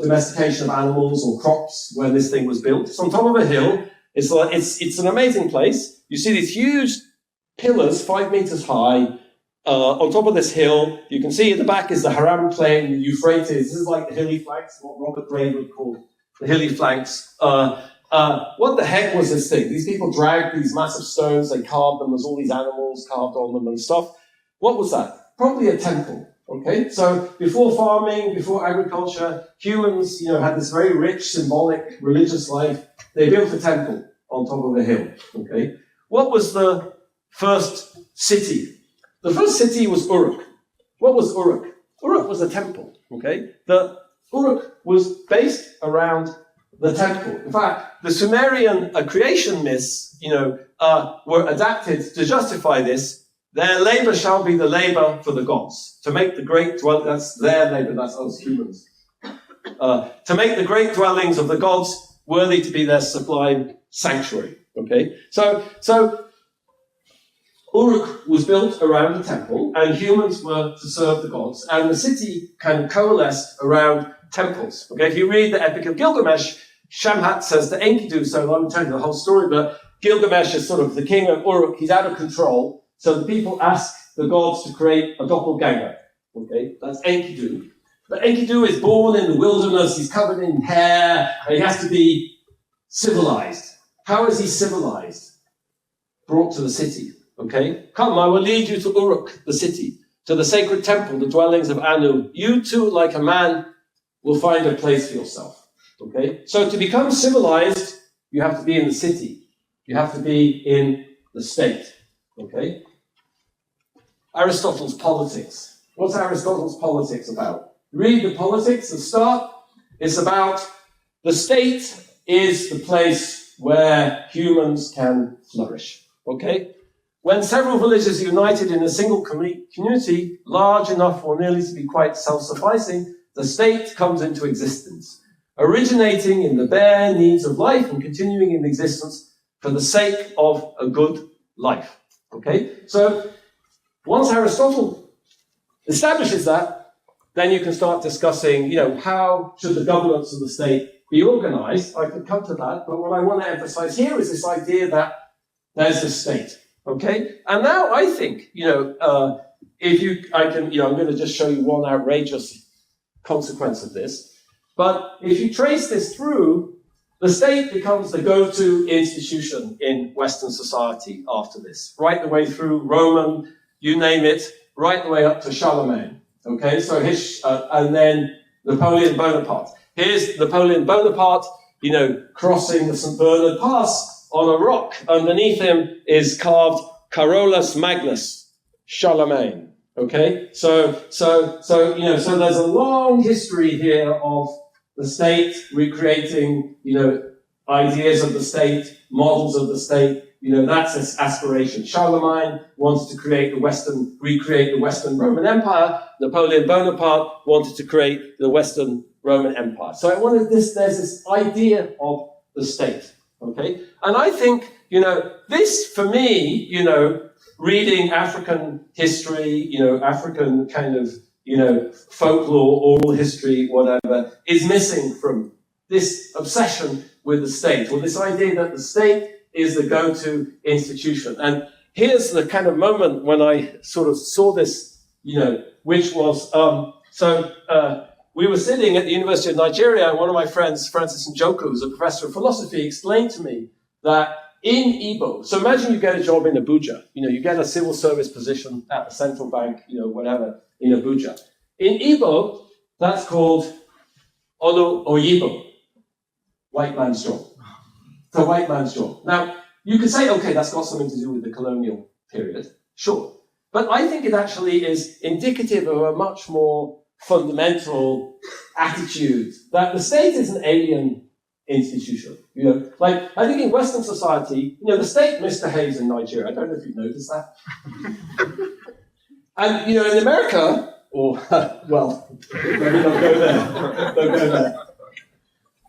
domestication of animals or crops where this thing was built. It's on top of a hill. It's an amazing place. You see these huge pillars, 5 meters high, on top of this hill. You can see at the back is the Haram Plain, the Euphrates. This is like the hilly flanks, what Robert Gray would call the hilly flanks. What the heck was this thing? These people dragged these massive stones, they carved them, there's all these animals carved on them and stuff. What was that? Probably a temple, okay? So before farming, before agriculture, humans, had this very rich, symbolic, religious life. They built a temple on top of a hill, okay? What was the first city? The first city was Uruk. What was Uruk? Uruk was a temple, okay? The Uruk was based around the temple. In fact, the Sumerian creation myths, were adapted to justify this. Their labor shall be the labor for the gods. To make the great dwelling, that's their labor, that's us humans. To make the great dwellings of the gods worthy to be their sublime sanctuary. Okay? So Uruk was built around the temple, and humans were to serve the gods, and the city kind of coalesced around temples. Okay? If you read the Epic of Gilgamesh, Shamhat says to Enkidu, so I'm telling you the whole story, but Gilgamesh is sort of the king of Uruk, he's out of control, so the people ask the gods to create a doppelganger. Okay? That's Enkidu. But Enkidu is born in the wilderness, he's covered in hair, and he has to be civilized. How is he civilized? Brought to the city. Okay? Come, I will lead you to Uruk, the city, to the sacred temple, the dwellings of Anu. You too, like a man, will find a place for yourself. Okay? So to become civilized, you have to be in the city. You have to be in the state. Okay? Aristotle's politics. What's Aristotle's politics about? Read the politics, the start. It's about the state is the place where humans can flourish. Okay? When several villages are united in a single community, large enough or nearly to be quite self-sufficing, the state comes into existence, originating in the bare needs of life and continuing in existence for the sake of a good life. Okay? So, once Aristotle establishes that, then you can start discussing, how should the governance of the state be organized? I could come to that, but what I want to emphasize here is this idea that there's a state. Okay? And now I think, I'm going to just show you one outrageous consequence of this. But if you trace this through, the state becomes the go-to institution in Western society after this, right the way through Roman, you name it, right the way up to Charlemagne. Okay, so and then Napoleon Bonaparte. Here's Napoleon Bonaparte, crossing the St. Bernard Pass on a rock. Underneath him is carved Carolus Magnus, Charlemagne. Okay, so there's a long history here of the state recreating, ideas of the state, models of the state. That's its aspiration. Charlemagne wanted to recreate the Western Roman Empire. Napoleon Bonaparte wanted to create the Western Roman Empire. So there's this idea of the state. Okay, and I think this for me, reading African history, African kind of folklore, oral history, whatever, is missing from this obsession with the state, or this idea that the state is the go-to institution. And here's the kind of moment when I sort of saw this, which was, we were sitting at the University of Nigeria, and one of my friends, Francis Njoku, who's a professor of philosophy, explained to me that in Igbo, so imagine you get a job in Abuja, you get a civil service position at the central bank, whatever, in Abuja. In Igbo, that's called Olu Oyibo, white man's job. It's a white man's job. Now, you could say, okay, that's got something to do with the colonial period. Sure. But I think it actually is indicative of a much more fundamental attitude that the state is an alien institution. I think in Western society, the state misbehaves in Nigeria. I don't know if you've noticed that. And, in America, well, maybe don't go there. Don't go there.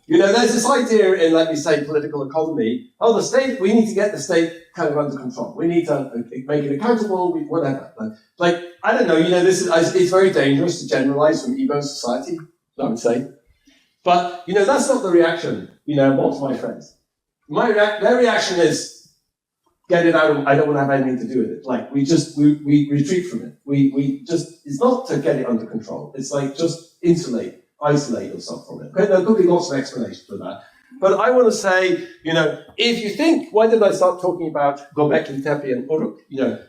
There's this idea in, let me say, political economy, the state, we need to get the state kind of under control. We need to make it accountable, whatever. I don't know, it's very dangerous to generalize from Igbo society, I would say. But, that's not the reaction, amongst my friends. Their reaction is, get it out, I don't want to have anything to do with it. We retreat from it. It's not to get it under control. It's just isolate yourself from it. Okay? There could be lots of explanations for that. But I want to say, if you think, why did I start talking about Gobekli Tepe and Uruk?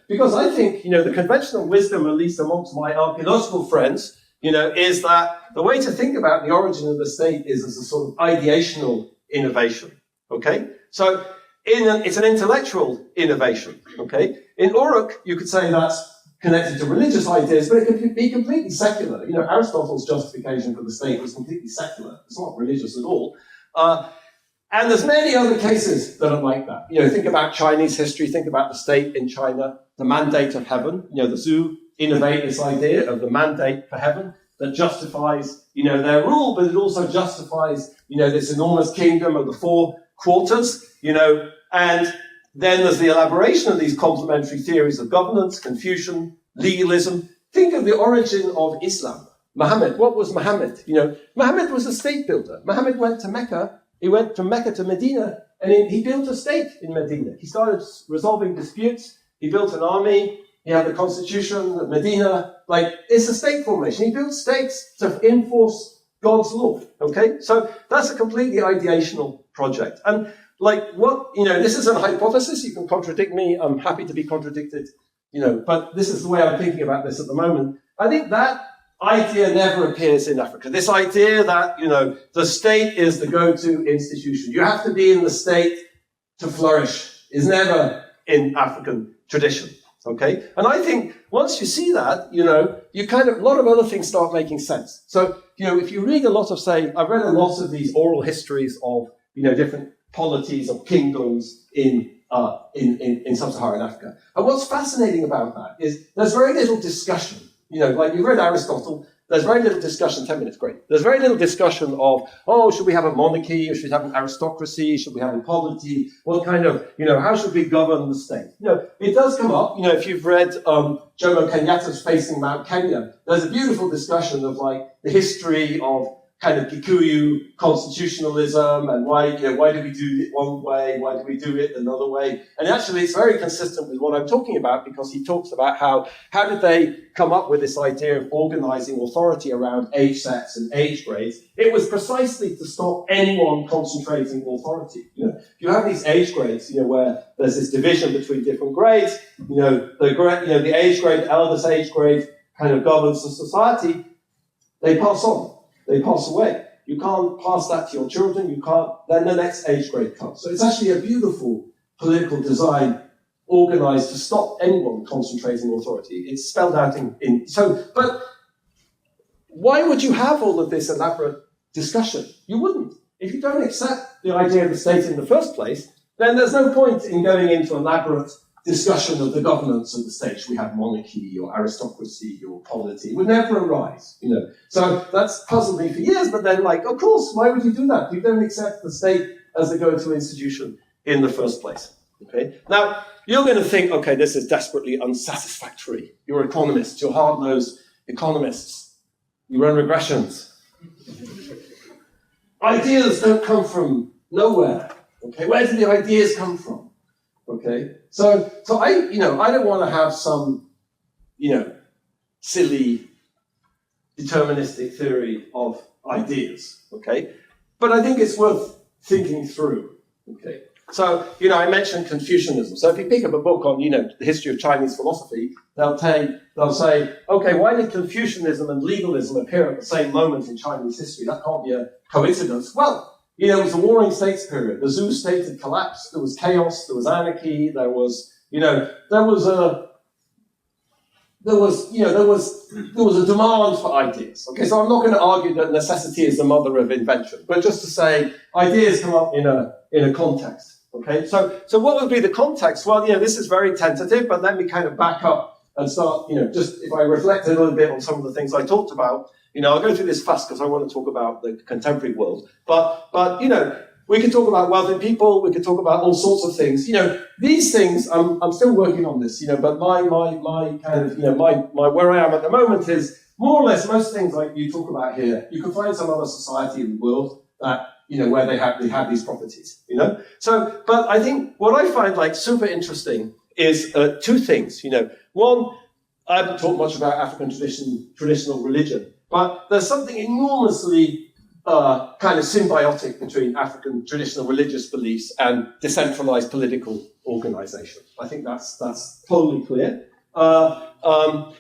Because I think, the conventional wisdom, at least amongst my archaeological friends, is that the way to think about the origin of the state is as a sort of ideational innovation. Okay? So it's an intellectual innovation. Okay? In Uruk, you could say that's connected to religious ideas, but it could be completely secular. Aristotle's justification for the state was completely secular. It's not religious at all. And there's many other cases that are like that. Think about Chinese history, think about the state in China, the mandate of heaven. The Zhou innovate this idea of the mandate for heaven that justifies, their rule, but it also justifies, this enormous kingdom of the four quarters, and then there's the elaboration of these complementary theories of governance, Confucian, legalism. Think of the origin of Islam. Muhammad, what was Muhammad? Muhammad was a state builder. Muhammad went to Mecca. He went from Mecca to Medina, and he built a state in Medina. He started resolving disputes. He built an army. He had the constitution of Medina. It's a state formation. He built states to enforce God's law. Okay? So that's a completely ideational project. And this is a hypothesis. You can contradict me. I'm happy to be contradicted, but this is the way I'm thinking about this at the moment. I think that idea never appears in Africa. This idea that, the state is the go-to institution. You have to be in the state to flourish is never in African tradition. Okay? And I think once you see that, a lot of other things start making sense. So, if you read a lot of, I've read a lot of these oral histories of different polities or kingdoms in sub-Saharan Africa. And what's fascinating about that is there's very little discussion. Like you read Aristotle, there's very little discussion, 10 minutes, great. There's very little discussion of, should we have a monarchy, or should we have an aristocracy, should we have a polity, what kind of, how should we govern the state? It does come up, if you've read Jomo Kenyatta's Facing Mount Kenya, there's a beautiful discussion of like the history of kind of Kikuyu constitutionalism and why do we do it one way, why do we do it another way? And actually it's very consistent with what I'm talking about, because he talks about how did they come up with this idea of organizing authority around age sets and age grades. It was precisely to stop anyone concentrating authority. If you have these age grades, where there's this division between different grades, the age grade, the eldest age grade kind of governs the society, they pass on. They pass away. You can't pass that to your children. You can't. Then the next age grade comes. So it's actually a beautiful political design organized to stop anyone concentrating authority. It's spelled out but why would you have all of this elaborate discussion? You wouldn't. If you don't accept the idea of the state in the first place, then there's no point in going into elaborate discussion of the governance of the state. Should we have monarchy or aristocracy or polity? It would never arise, So that's puzzled me for years, but then of course, why would you do that? You don't accept the state as a go-to institution in the first place, okay? Now, you're going to think, okay, this is desperately unsatisfactory. You're economists, you're hard-nosed economists. You run regressions. Ideas don't come from nowhere, okay? Where do the ideas come from? Okay, so I don't want to have some, silly deterministic theory of ideas, okay? But I think it's worth thinking through, okay? So, I mentioned Confucianism. So if you pick up a book on, the history of Chinese philosophy, they'll say, okay, why did Confucianism and legalism appear at the same moment in Chinese history? That can't be a coincidence. Well, it was a warring states period. The Zhou state had collapsed. There was chaos. There was anarchy. There was a demand for ideas. Okay, so I'm not going to argue that necessity is the mother of invention, but just to say ideas come up in a context. Okay, so what would be the context? Well, this is very tentative, but let me kind of back up and start. Just if I reflect a little bit on some of the things I talked about. I'll go through this fast because I want to talk about the contemporary world. But we can talk about wealthy people. We can talk about all sorts of things. These things, I'm still working on this. But my kind of, my where I am at the moment is more or less most things like you talk about here. You can find some other society in the world that, where they have these properties. So, but I think what I find super interesting is two things. One, I haven't talked much about African traditional religion. But there's something enormously kind of symbiotic between African traditional religious beliefs and decentralized political organization. I think that's totally clear. I'm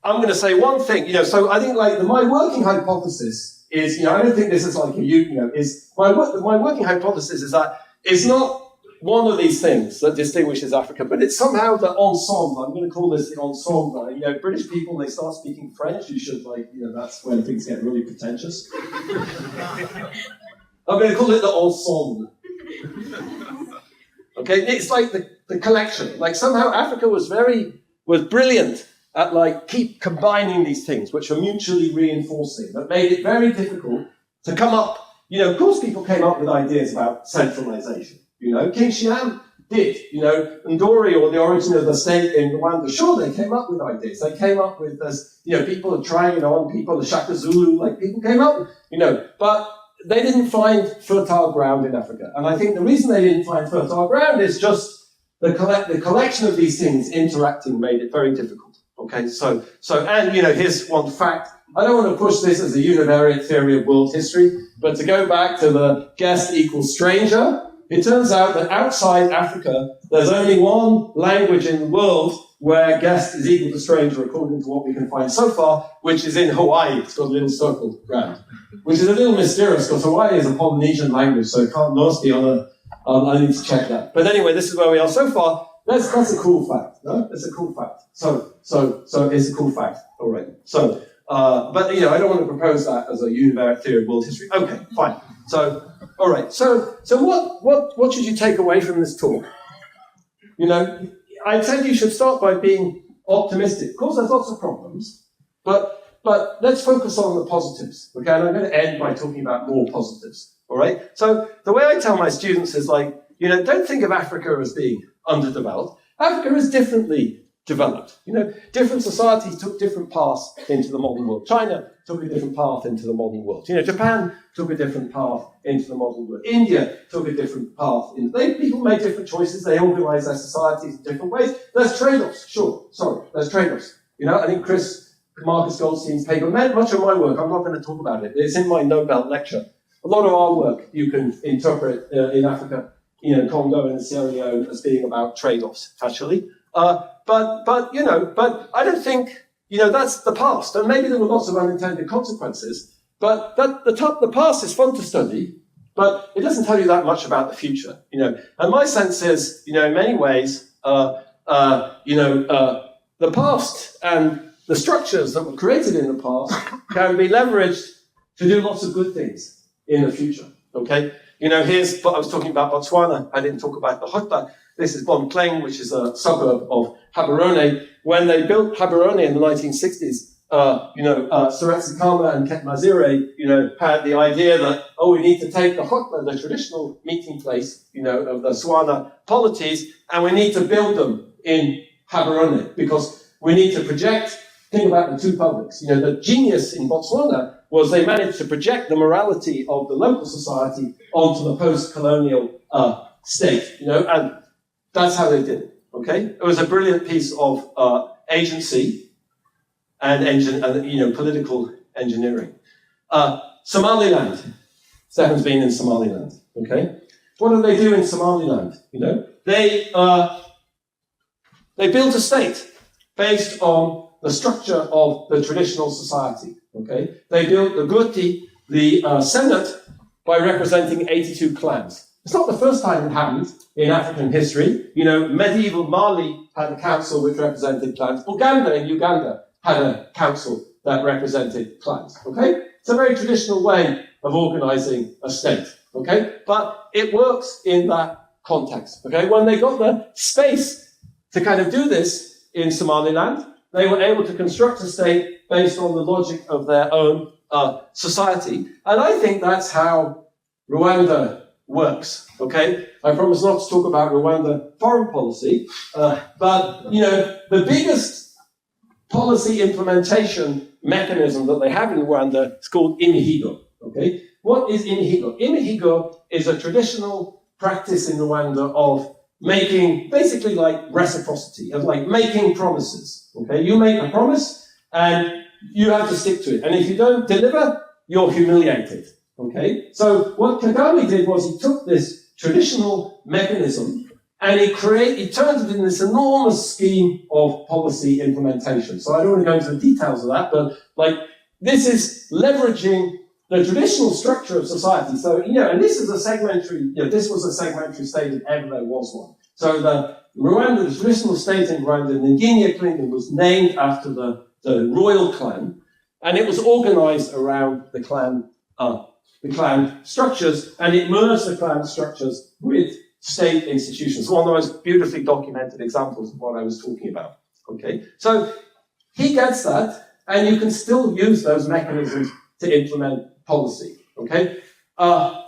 going to say one thing, so I think my working hypothesis is, I don't think this is is my working hypothesis is that it's not one of these things that distinguishes Africa, but it's somehow the ensemble. I'm going to call this the ensemble. British people, they start speaking French. You should that's when things get really pretentious. I'm going to call it the ensemble. Okay, it's like the collection. Somehow Africa was brilliant at keep combining these things, which are mutually reinforcing. That made it very difficult to come up. Of course, people came up with ideas about centralization. King Xian did, Ndori, or the origin of the state in Rwanda, sure, they came up with ideas. They came up with this, people are trying it on, people, the Shaka Zulu, people came up, but they didn't find fertile ground in Africa. And I think the reason they didn't find fertile ground is just the collection of these things interacting made it very difficult. Okay, so, and, here's one fact. I don't want to push this as a univariate theory of world history, but to go back to the guest equals stranger, it turns out that outside Africa, there's only one language in the world where guest is equal to stranger, according to what we can find so far, which is in Hawaii. It's got a little circle around, which is a little mysterious because Hawaii is a Polynesian language, so it can't be on I need to check that. But anyway, this is where we are so far. That's a cool fact. No, it's a cool fact. So it's a cool fact. All right. But I don't want to propose that as a univariate theory of world history. Okay, fine. So, All right. So what should you take away from this talk? You know, I said you should start by being optimistic. Of course, there's lots of problems, but let's focus on the positives. Okay, and I'm going to end by talking about more positives. All right. So the way I tell my students is like, you know, don't think of Africa as being underdeveloped. Africa is differently developed. You know, different societies took different paths into the modern world. China took a different path into the modern world. You know, Japan took a different path into the modern world. India took a different path. People made different choices. They organized their societies in different ways. There's trade-offs, sure. Sorry, there's trade-offs. You know, I think Marcus Goldstein's paper meant much of my work. I'm not going to talk about it. It's in my Nobel lecture. A lot of our work you can interpret in Africa, you know, Congo and Sierra Leone as being about trade-offs, actually. But I don't think, you know, that's the past. And maybe there were lots of unintended consequences, but the past is fun to study, but it doesn't tell you that much about the future, you know. And my sense is, you know, in many ways, the past and the structures that were created in the past can be leveraged to do lots of good things in the future, okay? You know, here's what I was talking about Botswana. I didn't talk about the Hotla. This is Bontclain, which is a suburb of Gaborone. When they built Gaborone in the 1960s, Seretse Khama and Ketmazire, you know, had the idea that, we need to take the Hotla, the traditional meeting place, you know, of the Swana polities, and we need to build them in Gaborone because we need to project. Think about the two publics. You know, the genius in Botswana was they managed to project the morality of the local society onto the post-colonial state, you know, and that's how they did it, okay? It was a brilliant piece of agency and political engineering. Somaliland. Stefan's been in Somaliland, okay? What do they do in Somaliland? You know, they built a state based on the structure of the traditional society, okay? They built the Guti, the Senate, by representing 82 clans. It's not the first time it happened in African history. You know, medieval Mali had a council which represented clans. Uganda had a council that represented clans, okay? It's a very traditional way of organizing a state, okay? But it works in that context, okay? When they got the space to kind of do this in Somaliland, they were able to construct a state based on the logic of their own society. And I think that's how Rwanda works, okay? I promise not to talk about Rwanda foreign policy, but, you know, the biggest policy implementation mechanism that they have in Rwanda is called imihigo, okay? What is imihigo? Imihigo is a traditional practice in Rwanda of making, basically like reciprocity, of like making promises, okay? You make a promise and you have to stick to it. And if you don't deliver, you're humiliated, okay? So what Kagame did was he took this traditional mechanism and he turned it into this enormous scheme of policy implementation. So I don't want to go into the details of that, but like this is leveraging the traditional structure of society. So, you know, and this is a this was a segmentary state if ever there was one. So the traditional state in Rwanda, the Nguinia Kingdom, was named after the royal clan, and it was organized around the clan structures, and it merged the clan structures with state institutions. One of the most beautifully documented examples of what I was talking about. Okay, so he gets that, and you can still use those mechanisms to implement policy, okay? The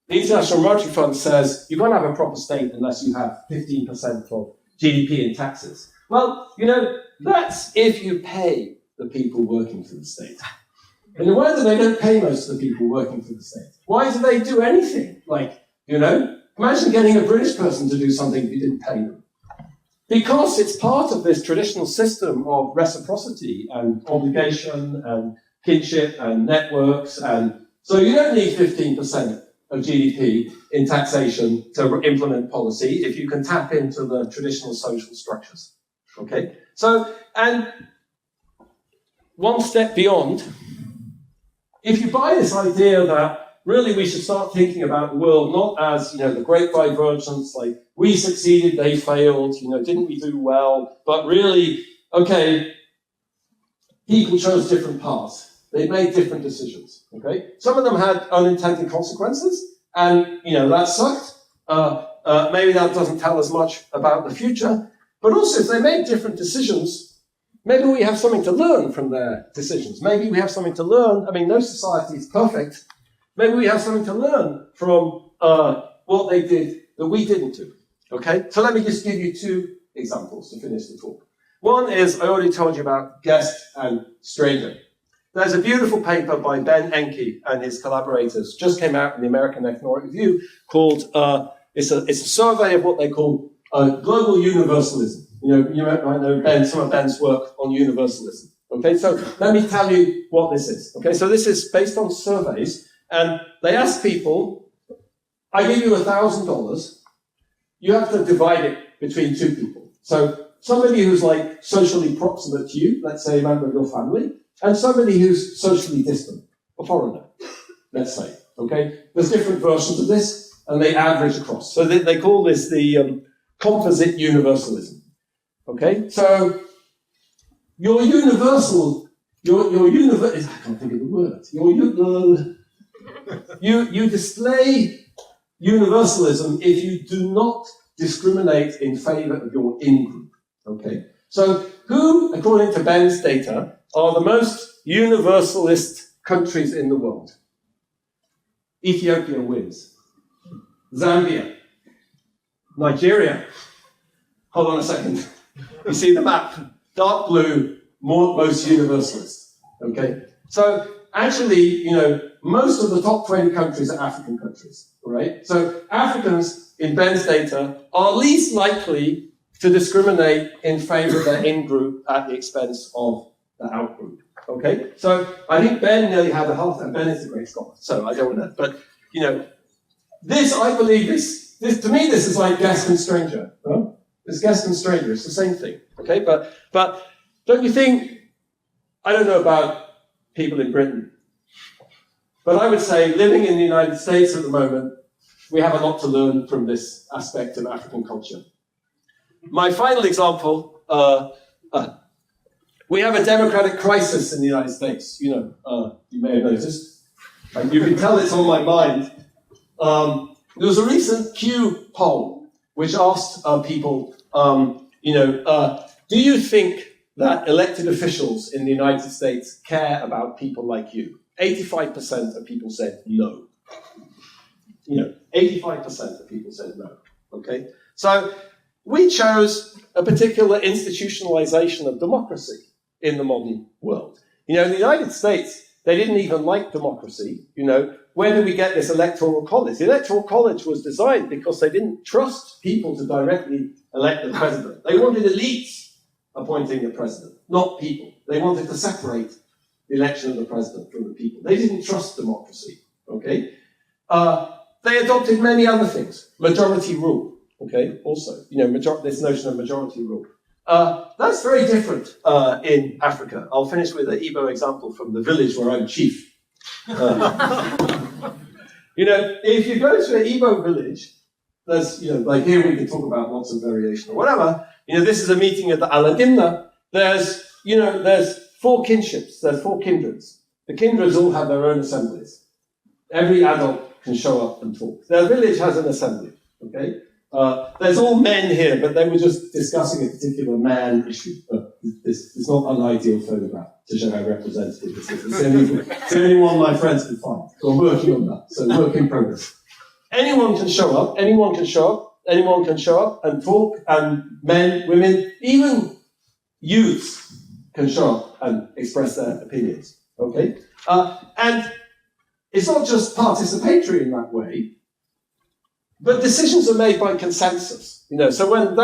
International Monetary Fund says you can't have a proper state unless you have 15% of GDP in taxes. Well, you know, that's if you pay the people working for the state. In Rwanda, they don't pay most of the people working for the state. Why do they do anything? Like, you know, imagine getting a British person to do something if you didn't pay them. Because it's part of this traditional system of reciprocity and obligation and kinship and networks, and so you don't need 15% of GDP in taxation to implement policy if you can tap into the traditional social structures. Okay, so, and one step beyond, if you buy this idea that really we should start thinking about the world not as, you know, the great divergence, like we succeeded, they failed, you know, didn't we do well, but really, okay, people chose different paths. they made different decisions, okay? Some of them had unintended consequences, and, that sucked. Maybe that doesn't tell us much about the future, but also if they made different decisions, maybe we have something to learn from their decisions. Maybe we have something to learn. I mean, no society is perfect. Maybe we have something to learn from what they did that we didn't do, okay? So let me just give you two examples to finish the talk. One is, I already told you about guest and stranger. There's a beautiful paper by Ben Enke and his collaborators, just came out in the American Economic Review, called, it's a survey of what they call global universalism. You might know some of Ben's work on universalism. Okay, so let me tell you what this is. Okay, so this is based on surveys, and they ask people, I give you $1,000, you have to divide it between two people. So somebody who's like socially proximate to you, let's say a member of your family, and somebody who's socially distant, a foreigner, let's say. Okay, there's different versions of this, and they average across. So they call this the composite universalism. Okay, so your universal, I can't think of the word. You display universalism if you do not discriminate in favor of your in-group. Okay, so who, according to Ben's data, are the most universalist countries in the world? Ethiopia wins. Zambia. Nigeria. Hold on a second. You see the map? Dark blue, most universalist. Okay? So actually, most of the top 20 countries are African countries. Right? So Africans, in Ben's data, are least likely to discriminate in favor of their in-group at the expense of the out-group. Okay? So I think Ben nearly had a half, and Ben is a great scholar, so I don't want to, but, this, I believe, this to me, this is like guest and stranger. Huh? It's guest and stranger, it's the same thing. Okay? But don't you think, I don't know about people in Britain, but I would say living in the United States at the moment, we have a lot to learn from this aspect of African culture. My final example, we have a democratic crisis in the United States. You may have noticed. You can tell it's on my mind. There was a recent Q poll which asked people, do you think that elected officials in the United States care about people like you? 85% of people said no. 85% of people said no. Okay? So we chose a particular institutionalization of democracy in the modern world. In the United States, they didn't even like democracy. Where did we get this electoral college? The electoral college was designed because they didn't trust people to directly elect the president. They wanted elites appointing the president, not people. They wanted to separate the election of the president from the people. They didn't trust democracy, okay? They adopted many other things. Majority rule, okay, also. This notion of majority rule. That's very different in Africa. I'll finish with an Igbo example from the village where I'm chief. If you go to an Igbo village, there's, like here we can talk about lots of variation or whatever. This is a meeting at the Aladimna. There's 4 kinships, there's 4 kindreds. The kindreds all have their own assemblies. Every adult can show up and talk. Their village has an assembly, okay? There's all men here, but they were just discussing a particular man issue. This is not an ideal photograph to show how representative this is. It's the only one my friends can find. So I'm working on that. So work in progress. Anyone can show up. Anyone can show up. Anyone can show up and talk. And men, women, even youths can show up and express their opinions. Okay? And it's not just participatory in that way. But decisions are made by consensus, So when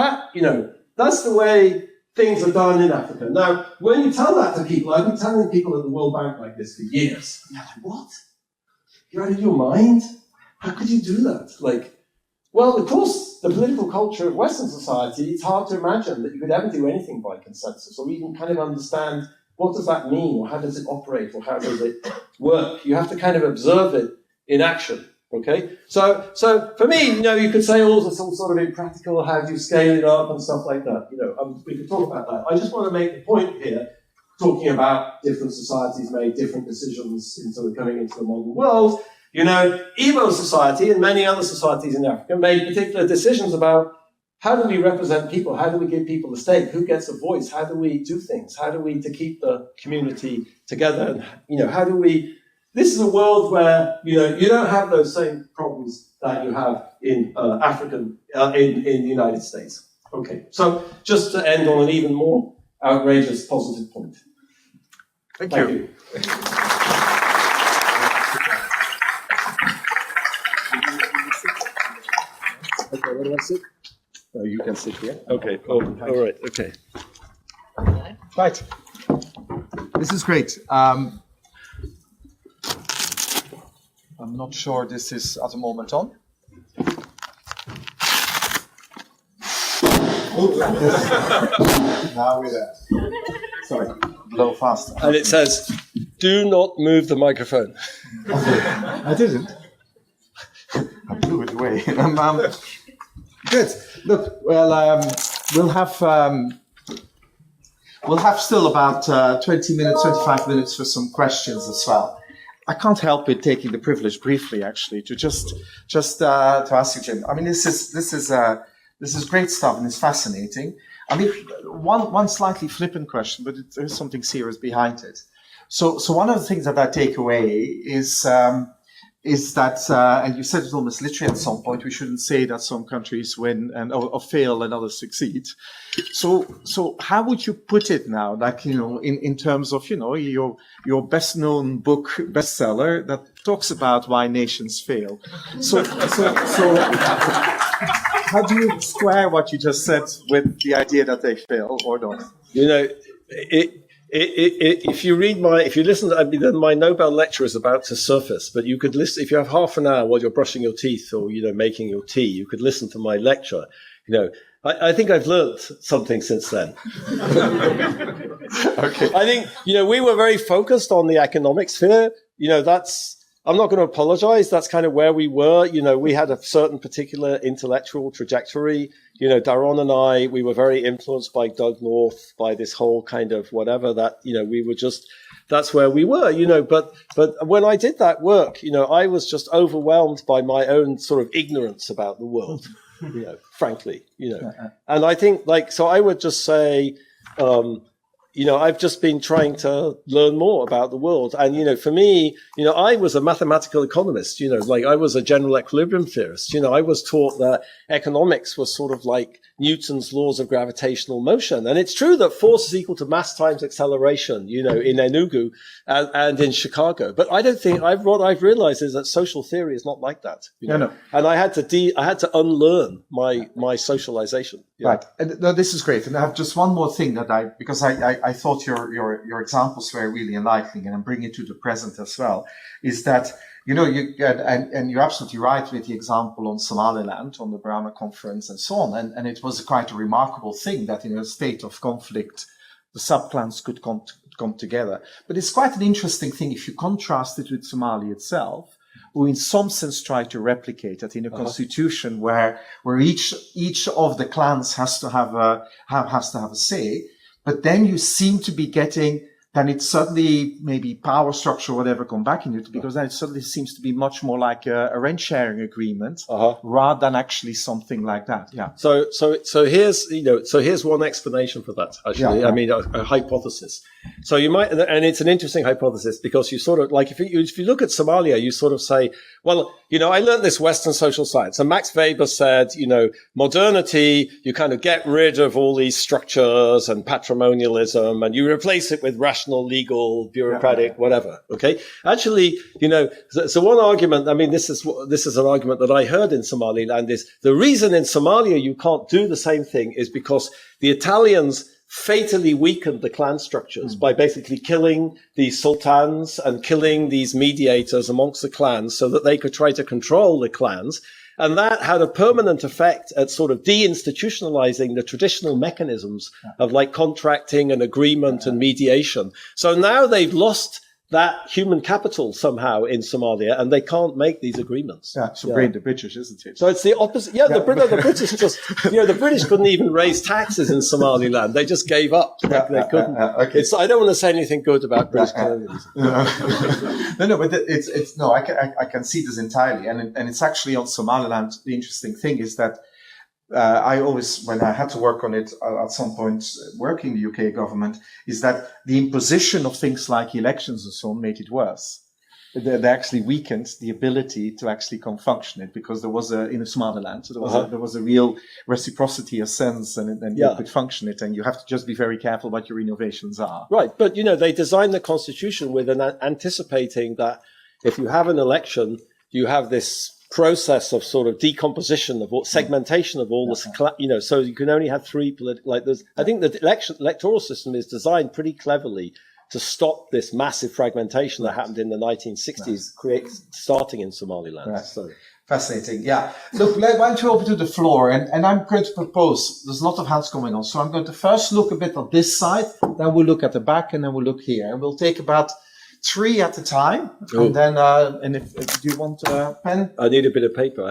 that's the way things are done in Africa. Now, when you tell that to people, I've been telling people at the World Bank like this for years. And they're like, what? You're out of your mind? How could you do that? Well, of course, the political culture of Western society, it's hard to imagine that you could ever do anything by consensus or even kind of understand what does that mean or how does it operate or how does it work. You have to kind of observe it in action. Okay, so for me, you could say all this all sort of impractical. How do you scale it up and stuff like that? We could talk about that. I just want to make the point here. talking about different societies made different decisions in sort of coming into the modern world. You know, Igbo society and many other societies in Africa made particular decisions about how do we represent people? How do we give people a stake? Who gets a voice? How do we do things? How do we to keep the community together? And, you know, how do we... This is a world where, you know, you don't have those same problems that you have in in the United States. Okay, so just to end on an even more outrageous positive point. Thank you. Okay, where do I sit? Oh, you can sit here. Okay, all right, okay. Right. This is great. I'm not sure this is at the moment on. Now we're there. Sorry, blow faster. And it says, do not move the microphone. I didn't. I blew it away. Good. Look, well, we'll have still about 20 minutes, 25 minutes for some questions as well. I can't help it taking the privilege briefly, actually, to just to ask you, Jim. I mean, this is great stuff and it's fascinating. I mean, one slightly flippant question, but there's something serious behind it. So one of the things that I take away is that, and you said it almost literally at some point, we shouldn't say that some countries win or fail and others succeed. So how would you put it now? Like, you know, in terms of, you know, your best known book bestseller that talks about why nations fail. So how do you square what you just said with the idea that they fail or not? You know, if you listen to, my Nobel lecture is about to surface, but you could listen, if you have half an hour while you're brushing your teeth or, you know, making your tea, you could listen to my lecture. You know, I think I've learned something since then. Okay. I think, you know, we were very focused on the economic sphere. You know, I'm not going to apologize. That's kind of where we were. You know, we had a certain particular intellectual trajectory. You know, Dercon and I, we were very influenced by Doug North, by this whole kind of whatever that, you know, we were just, that's where we were, you know, but when I did that work, you know, I was just overwhelmed by my own sort of ignorance about the world, you know, frankly, you know, and I think so I would just say, you know, I've just been trying to learn more about the world. And, you know, for me, you know, I was a mathematical economist, you know, like I was a general equilibrium theorist. You know, I was taught that economics was sort of like Newton's laws of gravitational motion. And it's true that force is equal to mass times acceleration, you know, in Enugu and in Chicago. But I don't think what I've realized is that social theory is not like that. You know? No. And I had to unlearn my socialization. Right. And no, this is great. And I have just one more thing because I thought your examples were really enlightening, and I'm bringing it to the present as well, is that, you know, and you're absolutely right with the example on Somaliland, on the Brahma conference and so on. And it was quite a remarkable thing that in a state of conflict, the subclans could come together. But it's quite an interesting thing if you contrast it with Somalia itself, who in some sense tried to replicate that in a constitution where each of the clans has to have a say. But then you seem to be getting, then it's suddenly maybe power structure or whatever come back in it, because then it suddenly seems to be much more like a rent sharing agreement rather than actually something like that. Yeah. So here's one explanation for that, actually. Yeah. I mean, a hypothesis. So you might, and it's an interesting hypothesis because you sort of like, if you look at Somalia, you sort of say, well, you know, I learned this Western social science, and Max Weber said, you know, modernity, you kind of get rid of all these structures and patrimonialism and you replace it with rational, legal, bureaucratic, whatever. Okay. Actually, you know, so one argument, I mean, this is an argument that I heard in Somaliland, is the reason in Somalia you can't do the same thing is because the Italians fatally weakened the clan structures by basically killing these sultans and killing these mediators amongst the clans so that they could try to control the clans. And that had a permanent effect at sort of deinstitutionalizing the traditional mechanisms of like contracting and agreement and mediation. So now they've lost that human capital somehow in Somalia, and they can't make these agreements. Yeah, so blame the British, isn't it? So it's the opposite. Yeah, the British just, the British couldn't even raise taxes in Somaliland. They just gave up. They couldn't. Okay. I don't want to say anything good about British colonialism. No, but it's no. I can see this entirely, and it's actually on Somaliland. The interesting thing is that I always, when I had to work on it at some point, working the UK government, is that the imposition of things like elections and so on made it worse. They actually weakened the ability to actually function it, because there was in Somaliland, so there was a real reciprocity of sense, and you could function it, and you have to just be very careful what your innovations are. Right, but they designed the constitution with anticipating that if you have an election, you have this process of sort of decomposition of segmentation of all the, so you can only have three political, I think the electoral system is designed pretty cleverly to stop this massive fragmentation that happened in the 1960s, starting in Somaliland. Right. So. Fascinating. Yeah. Look, why don't you open to the floor? And I'm going to propose, there's a lot of hands going on. So I'm going to first look a bit on this side, then we'll look at the back, and then we'll look here. And we'll take about 3 at a time. Ooh. And then, and if you want a pen? I need a bit of paper.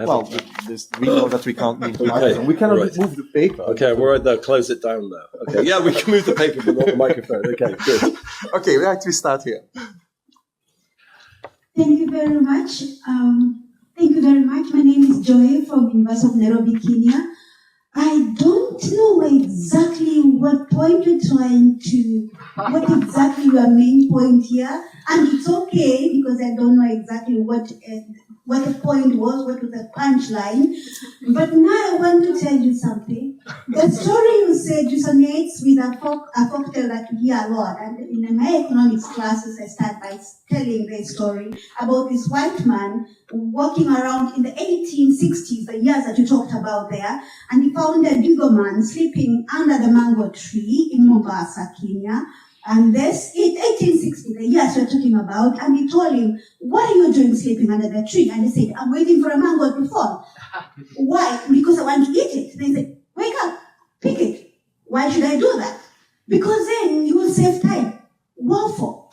We know that we can't move the microphone. We cannot move the paper. Okay, we're right there. Close it down now. Okay. Yeah, we can move the paper, but not the microphone. Okay, good. Okay, we actually start here. Thank you very much. My name is Joy from University of Nairobi, Kenya. I don't know exactly what point you're what exactly your main point here, and it's okay because I don't know exactly what the point was, what was the punchline. But now I want to tell you something. The story you said resonates with a folktale that we hear a lot. And in my economics classes, I start by telling the story about this white man walking around in the 1860s, the years that you talked about there, and he found a Digo man sleeping under the mango tree in Mombasa, Kenya. And this, in 1860, the years we're talking about, and he told him, "What are you doing sleeping under the tree?" And he said, "I'm waiting for a mango to fall." "Why?" "Because I want to eat it." They said, "Wake up, pick it." "Why should I do that?" "Because then you will save time." "What for?"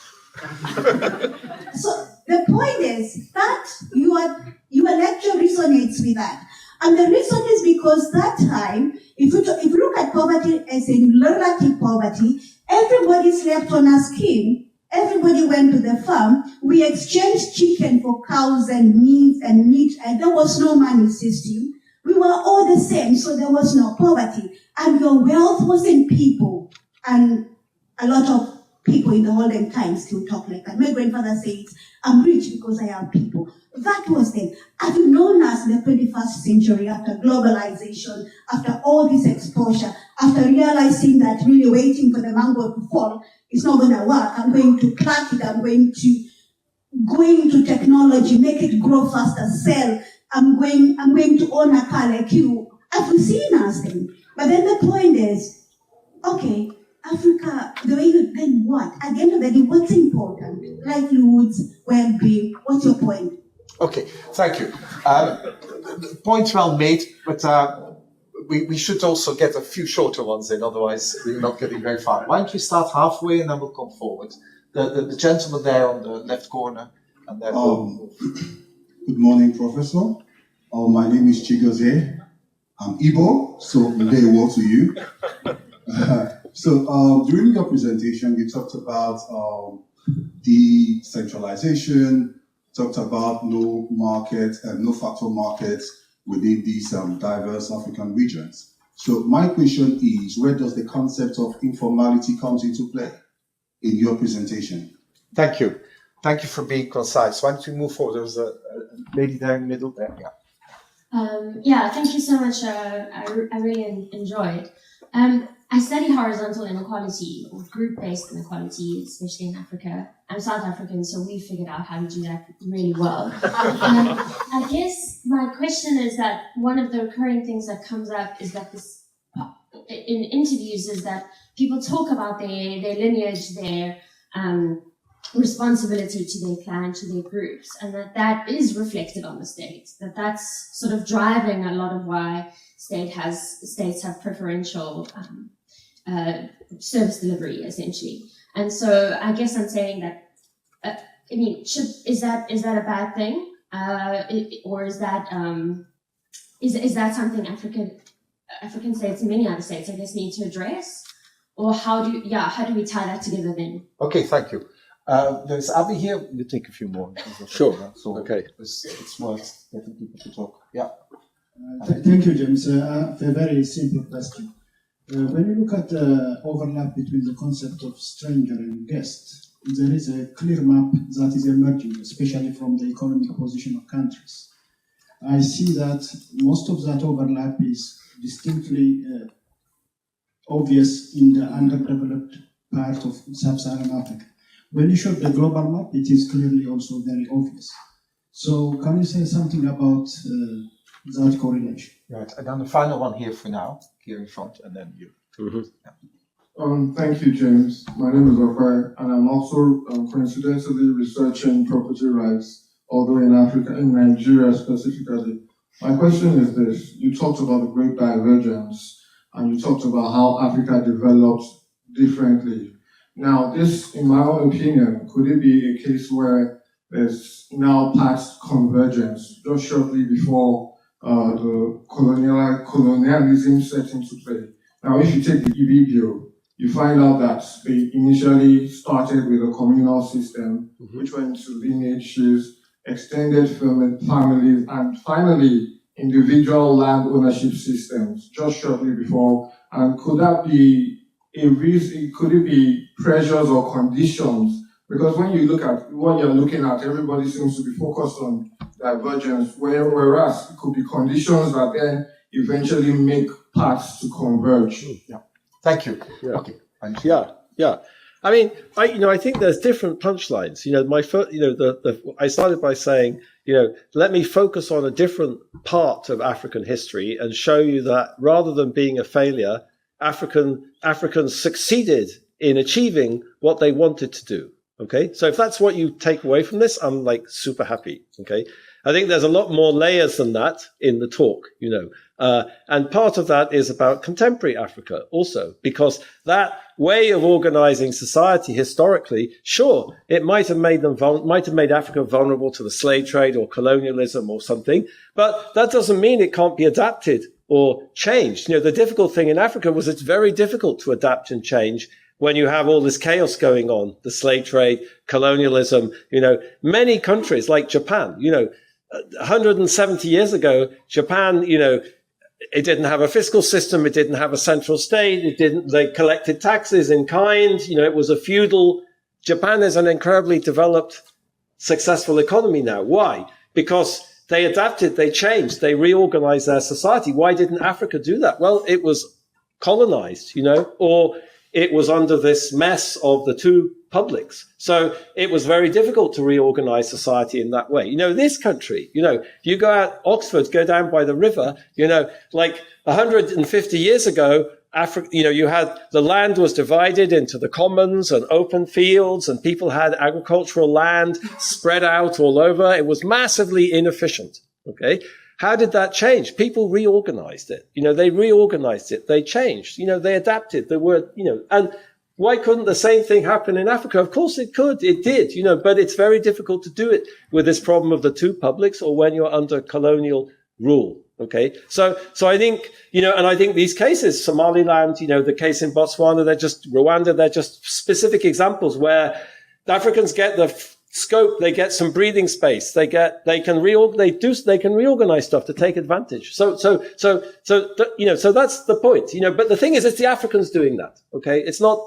So the point is that your lecture resonates with that. And the reason is because that time, if you look at poverty as in relative poverty, everybody slept on a scheme. Everybody went to the farm. We exchanged chicken for cows and meat, and there was no money system. We were all the same, so there was no poverty. And your wealth was in people. And a lot of people in the olden times still talk like that. My grandfather says, "I'm rich because I have people." That was then. Have you known us in the 21st century, after globalization, after all this exposure, after realizing that really waiting for the mango to fall is not going to work? I'm going to pluck it. I'm going to go into technology, make it grow faster, sell. I'm going to own a car like you. Have you seen us then? But then the point is, okay, Africa, then what? At the end of the day, what's important? Livelihoods, well-being. What's your point? Okay, thank you. Point well made, but we should also get a few shorter ones in, otherwise we're not getting very far. Why don't we start halfway and then we'll come forward? The gentleman there on the left corner, and then Good morning, Professor. My name is Chigozie. I'm Igbo, so ndewo to you. So during your presentation, you talked about decentralization, talked about no market and no factor markets within these diverse African regions. So my question is, where does the concept of informality comes into play in your presentation? Thank you. Thank you for being concise. Why don't we move forward? There was a lady there in the middle there. Yeah, thank you so much. I really enjoyed. I study horizontal inequality or group-based inequality, especially in Africa. I'm South African, so we figured out how to do that really well. I guess my question is that one of the recurring things that comes up is that in interviews is that people talk about their lineage, their responsibility to their clan, to their groups, and that is reflected on the state, that's sort of driving a lot of why states have preferential service delivery, essentially. And so I guess I'm saying that I mean, is that a bad thing, or is that something African states and many other states, I guess, need to address, or how do we tie that together then? Okay, thank you. There's Abby here. We'll take a few more. Sure. So Okay. it's worth getting people to talk. Yeah. Thank you, James. A very simple question. When you look at the overlap between the concept of stranger and guest, there is a clear map that is emerging, especially from the economic position of countries. I see that most of that overlap is distinctly obvious in the underdeveloped part of sub-Saharan Africa. When you show the global map, it is clearly also very obvious. So can you say something about that correlation? Right. And then the final one here for now, here in front, and then you. Mm-hmm. Yeah. Thank you, James. My name is Okwai, and I'm also coincidentally researching property rights, although in Africa, in Nigeria specifically. My question is this: you talked about the Great Divergence, and you talked about how Africa developed differently. Now, this, in my own opinion, could it be a case where there's now past convergence, just shortly before the colonialism set into play? Now, if you take the Ibibio, you find out that they initially started with a communal system, which went to lineages, extended families, and finally individual land ownership systems, just shortly before. And could that be a reason? Could it be pressures or conditions? Because when you look at what you're looking at, everybody seems to be focused on divergence, whereas it could be conditions that then eventually make paths to converge. Yeah. Thank you. Yeah. Okay. Yeah. I mean, I think there's different punchlines. I started by saying, let me focus on a different part of African history and show you that rather than being a failure, Africans succeeded in achieving what they wanted to do. Okay. So if that's what you take away from this, I'm like super happy. Okay. I think there's a lot more layers than that in the talk, and part of that is about contemporary Africa also, because that way of organizing society historically, sure, it might have made Africa vulnerable to the slave trade or colonialism or something, but that doesn't mean it can't be adapted or changed. The difficult thing in Africa was it's very difficult to adapt and change when you have all this chaos going on, the slave trade, colonialism, many countries like Japan, 170 years ago, Japan, it didn't have a fiscal system. It didn't have a central state. They collected taxes in kind. It was a feudal. Japan is an incredibly developed, successful economy now. Why? Because they adapted, they changed, they reorganized their society. Why didn't Africa do that? Well, it was colonized, or it was under this mess of the two publics. So it was very difficult to reorganize society in that way. This country, you go out, Oxford, go down by the river, like 150 years ago, Africa, you had the land was divided into the commons and open fields, and people had agricultural land spread out all over. It was massively inefficient. Okay. How did that change? People reorganized it. They reorganized it. They changed. They adapted. There were, and why couldn't the same thing happen in Africa? Of course it could. It did, but it's very difficult to do it with this problem of the two publics or when you're under colonial rule. Okay. So I think, and I think these cases, Somaliland, the case in Botswana, Rwanda, they're just specific examples where the Africans get the scope, they get some breathing space, they can reorganize stuff to take advantage. So that's the point, but the thing is, it's the Africans doing that. Okay. It's not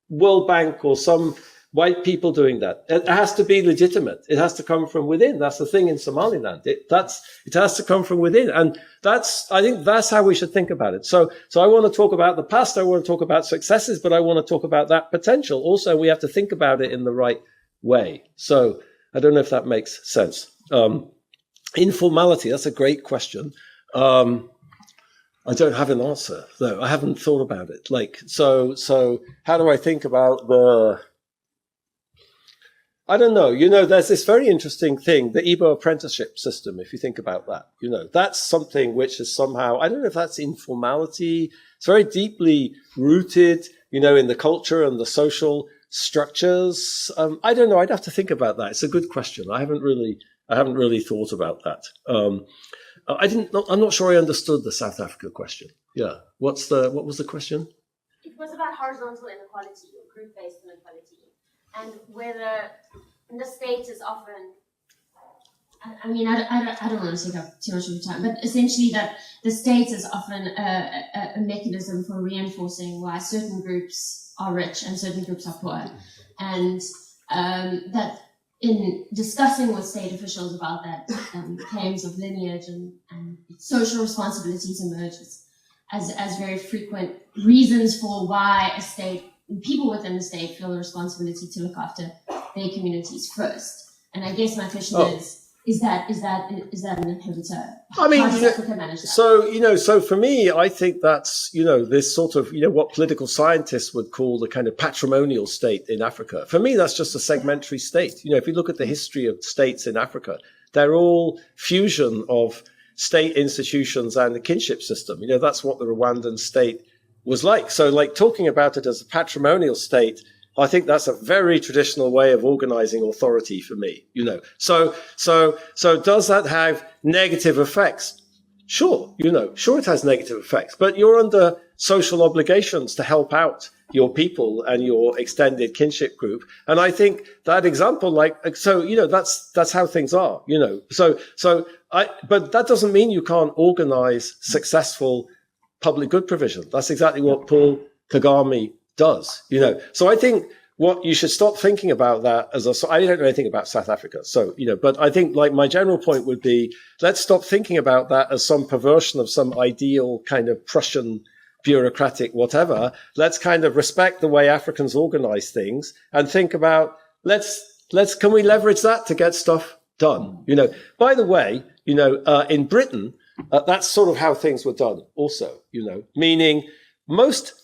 World Bank or some white people doing that. It has to be legitimate. It has to come from within. That's the thing in Somaliland. It has to come from within. And I think that's how we should think about it. So I want to talk about the past. I want to talk about successes, but I want to talk about that potential. Also, we have to think about it in the right way. So I don't know if that makes sense. Informality, that's a great question. I don't have an answer though. I haven't thought about it. So how do I think about I don't know. There's this very interesting thing, the Igbo apprenticeship system, if you think about that. That's something which is somehow, I don't know if that's informality. It's very deeply rooted, in the culture and the social structures. I don't know. I'd have to think about that. It's a good question. I haven't really thought about that. I'm not sure I understood the South Africa question. Yeah. What was the question? It was about horizontal inequality or group-based inequality, and whether the state is often. I mean, I don't want to take up too much of your time, but essentially that the state is often a mechanism for reinforcing why certain groups are rich and certain groups are poor, and that in discussing with state officials about that, claims of lineage and social responsibilities emerge as very frequent reasons for why a state, people within the state feel the responsibility to look after their communities first. And I guess my question is that an inhibitor? I mean, how does Africa manage that? So for me, I think that's, this sort of, what political scientists would call the kind of patrimonial state in Africa. For me, that's just a segmentary state. If you look at the history of states in Africa, they're all fusion of state institutions and the kinship system. That's what the Rwandan state was like. So like talking about it as a patrimonial state, I think that's a very traditional way of organizing authority for me, So does that have negative effects? Sure, sure it has negative effects, but you're under social obligations to help out your people and your extended kinship group. And I think that example, that's how things are, but that doesn't mean you can't organize successful public good provision. That's exactly what Paul Kagame does, So I think what you should stop thinking about that I don't know anything about South Africa. So, but I think my general point would be, let's stop thinking about that as some perversion of some ideal kind of Prussian bureaucratic whatever. Let's kind of respect the way Africans organize things and think about, can we leverage that to get stuff done? By the way, in Britain, that's sort of how things were done also, meaning most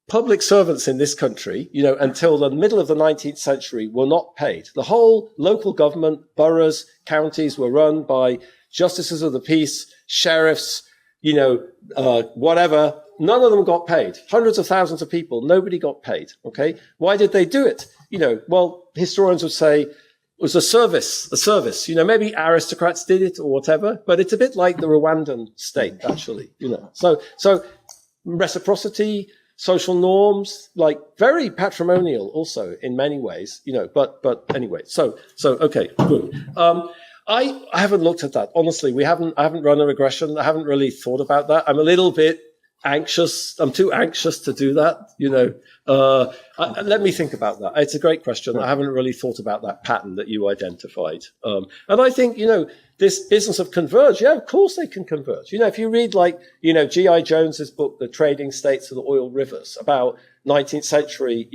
public servants in this country, until the middle of the 19th century were not paid. The whole local government, boroughs, counties were run by justices of the peace, sheriffs, whatever. None of them got paid. Hundreds of thousands of people, nobody got paid. Okay. Why did they do it? Well, historians would say it was a service, maybe aristocrats did it or whatever, but it's a bit like the Rwandan state, actually, So reciprocity, social norms, like very patrimonial also in many ways, but anyway, so, okay, good. I haven't looked at that. Honestly, I haven't run a regression. I haven't really thought about that. I'm a little bit anxious. I'm too anxious to do that, let me think about that. It's a great question. I haven't really thought about that pattern that you identified. And I think, this business of converge, yeah, of course they can converge. If you read G.I. Jones's book, The Trading States of the Oil Rivers, about 19th century,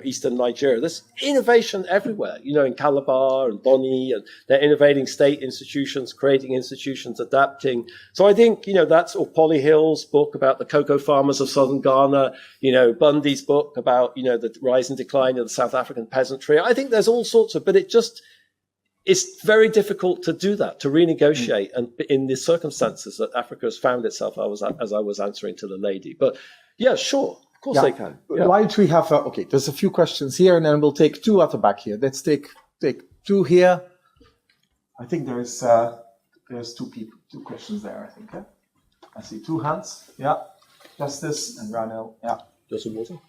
Eastern Nigeria, there's innovation everywhere, in Calabar and Bonny, and they're innovating state institutions, creating institutions, adapting. So I think, that's, or Polly Hill's book about the cocoa farmers of southern Ghana, Bundy's book about, the rise and decline of the South African peasantry. I think there's all sorts of, but it's very difficult to do that, to renegotiate, and in the circumstances that Africa has found itself, as I was answering to the lady. But yeah, sure, of course they can. Yeah. Why don't we have, there's a few questions here, and then we'll take two at the back here. Let's take two here. I think there's two questions there, I think. Yeah? I see two hands. Yeah, Justice and Ranel. Yeah.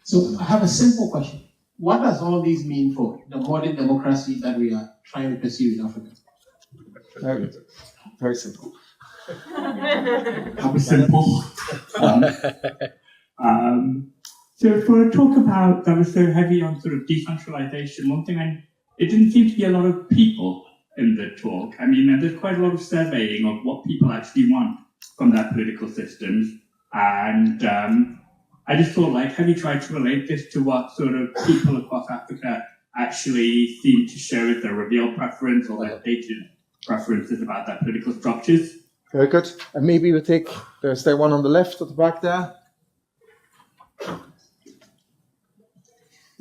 So I have a simple question. What does all this mean for the modern democracy that we are trying to pursue in Africa? Very good. Very simple. How simple. So for a talk about that was so heavy on sort of decentralization, one thing it didn't seem to be a lot of people in the talk. I mean, there's quite a lot of surveying of what people actually want from their political systems, and I just thought, have you tried to relate this to what sort of people across Africa actually seem to show as their revealed preference or their stated preferences about their political structures? Very good. And maybe we take, there's there one on the left at the back there.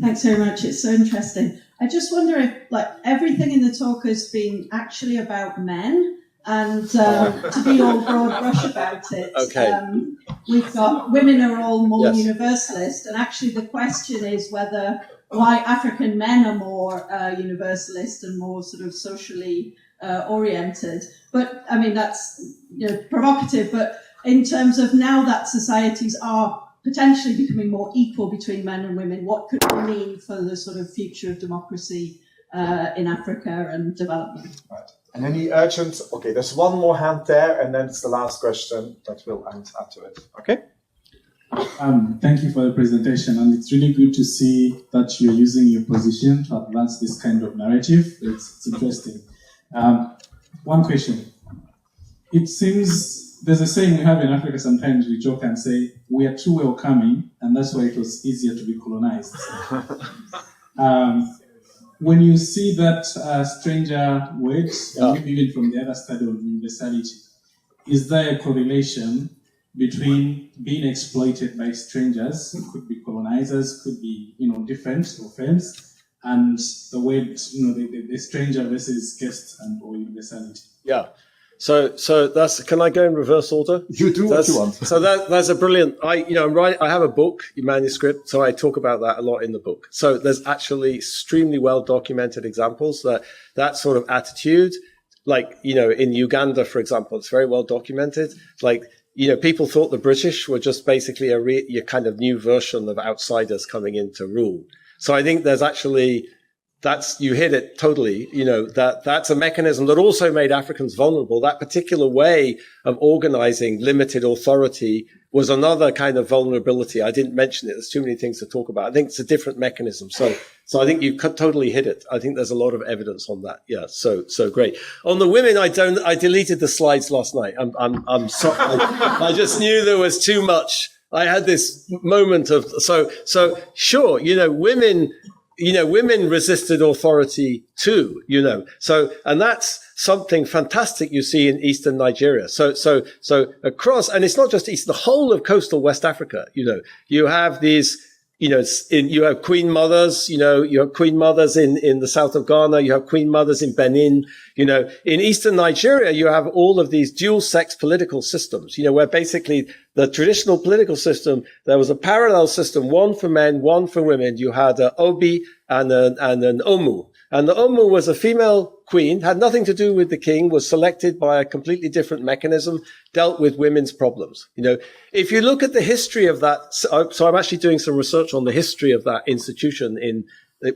Thanks very much. It's so interesting. I just wonder if, everything in the talk has been actually about men, And to be all broad brush about it, Okay. we've got women are all more Yes. universalist, and actually the question is why African men are more universalist and more sort of socially oriented. But I mean that's provocative. But in terms of now that societies are potentially becoming more equal between men and women, what could it mean for the sort of future of democracy in Africa and development? Right. And any urgent? Okay, there's one more hand there, and then it's the last question that will add to it. Okay. Thank you for the presentation, and it's really good to see that you're using your position to advance this kind of narrative. It's interesting. One question. It seems there's a saying we have in Africa sometimes we joke and say, we are too welcoming, and that's why it was easier to be colonized. When you see that stranger words, even from the other study of universality, is there a correlation between being exploited by strangers, it could be colonizers, could be different or friends, and the way the stranger versus guest and or universality? Yeah. So that's. Can I go in reverse order? You do what you want. So that's a brilliant. I have a book, a manuscript, so I talk about that a lot in the book. So there's actually extremely well documented examples that sort of attitude, like in Uganda, for example, it's very well documented. Like people thought the British were just basically a kind of new version of outsiders coming in to rule. So I think there's actually. You hit it totally, that's a mechanism that also made Africans vulnerable. That particular way of organizing limited authority was another kind of vulnerability. I didn't mention it. There's too many things to talk about. I think it's a different mechanism. So I think you totally hit it. I think there's a lot of evidence on that. Yeah. So great. On the women, I deleted the slides last night. I'm sorry. I just knew there was too much. I had this moment of, so sure, women resisted authority too, So, and that's something fantastic you see in Eastern Nigeria. So across, and it's not just East, the whole of coastal West Africa, you have these, you have queen mothers, you have queen mothers in the south of Ghana, you have queen mothers in Benin, in Eastern Nigeria, you have all of these dual sex political systems, where basically the traditional political system, there was a parallel system, one for men, one for women. You had an Obi and an Omu. And the Omu was a female queen, had nothing to do with the king, was selected by a completely different mechanism, dealt with women's problems. If you look at the history of that, so I'm actually doing some research on the history of that institution in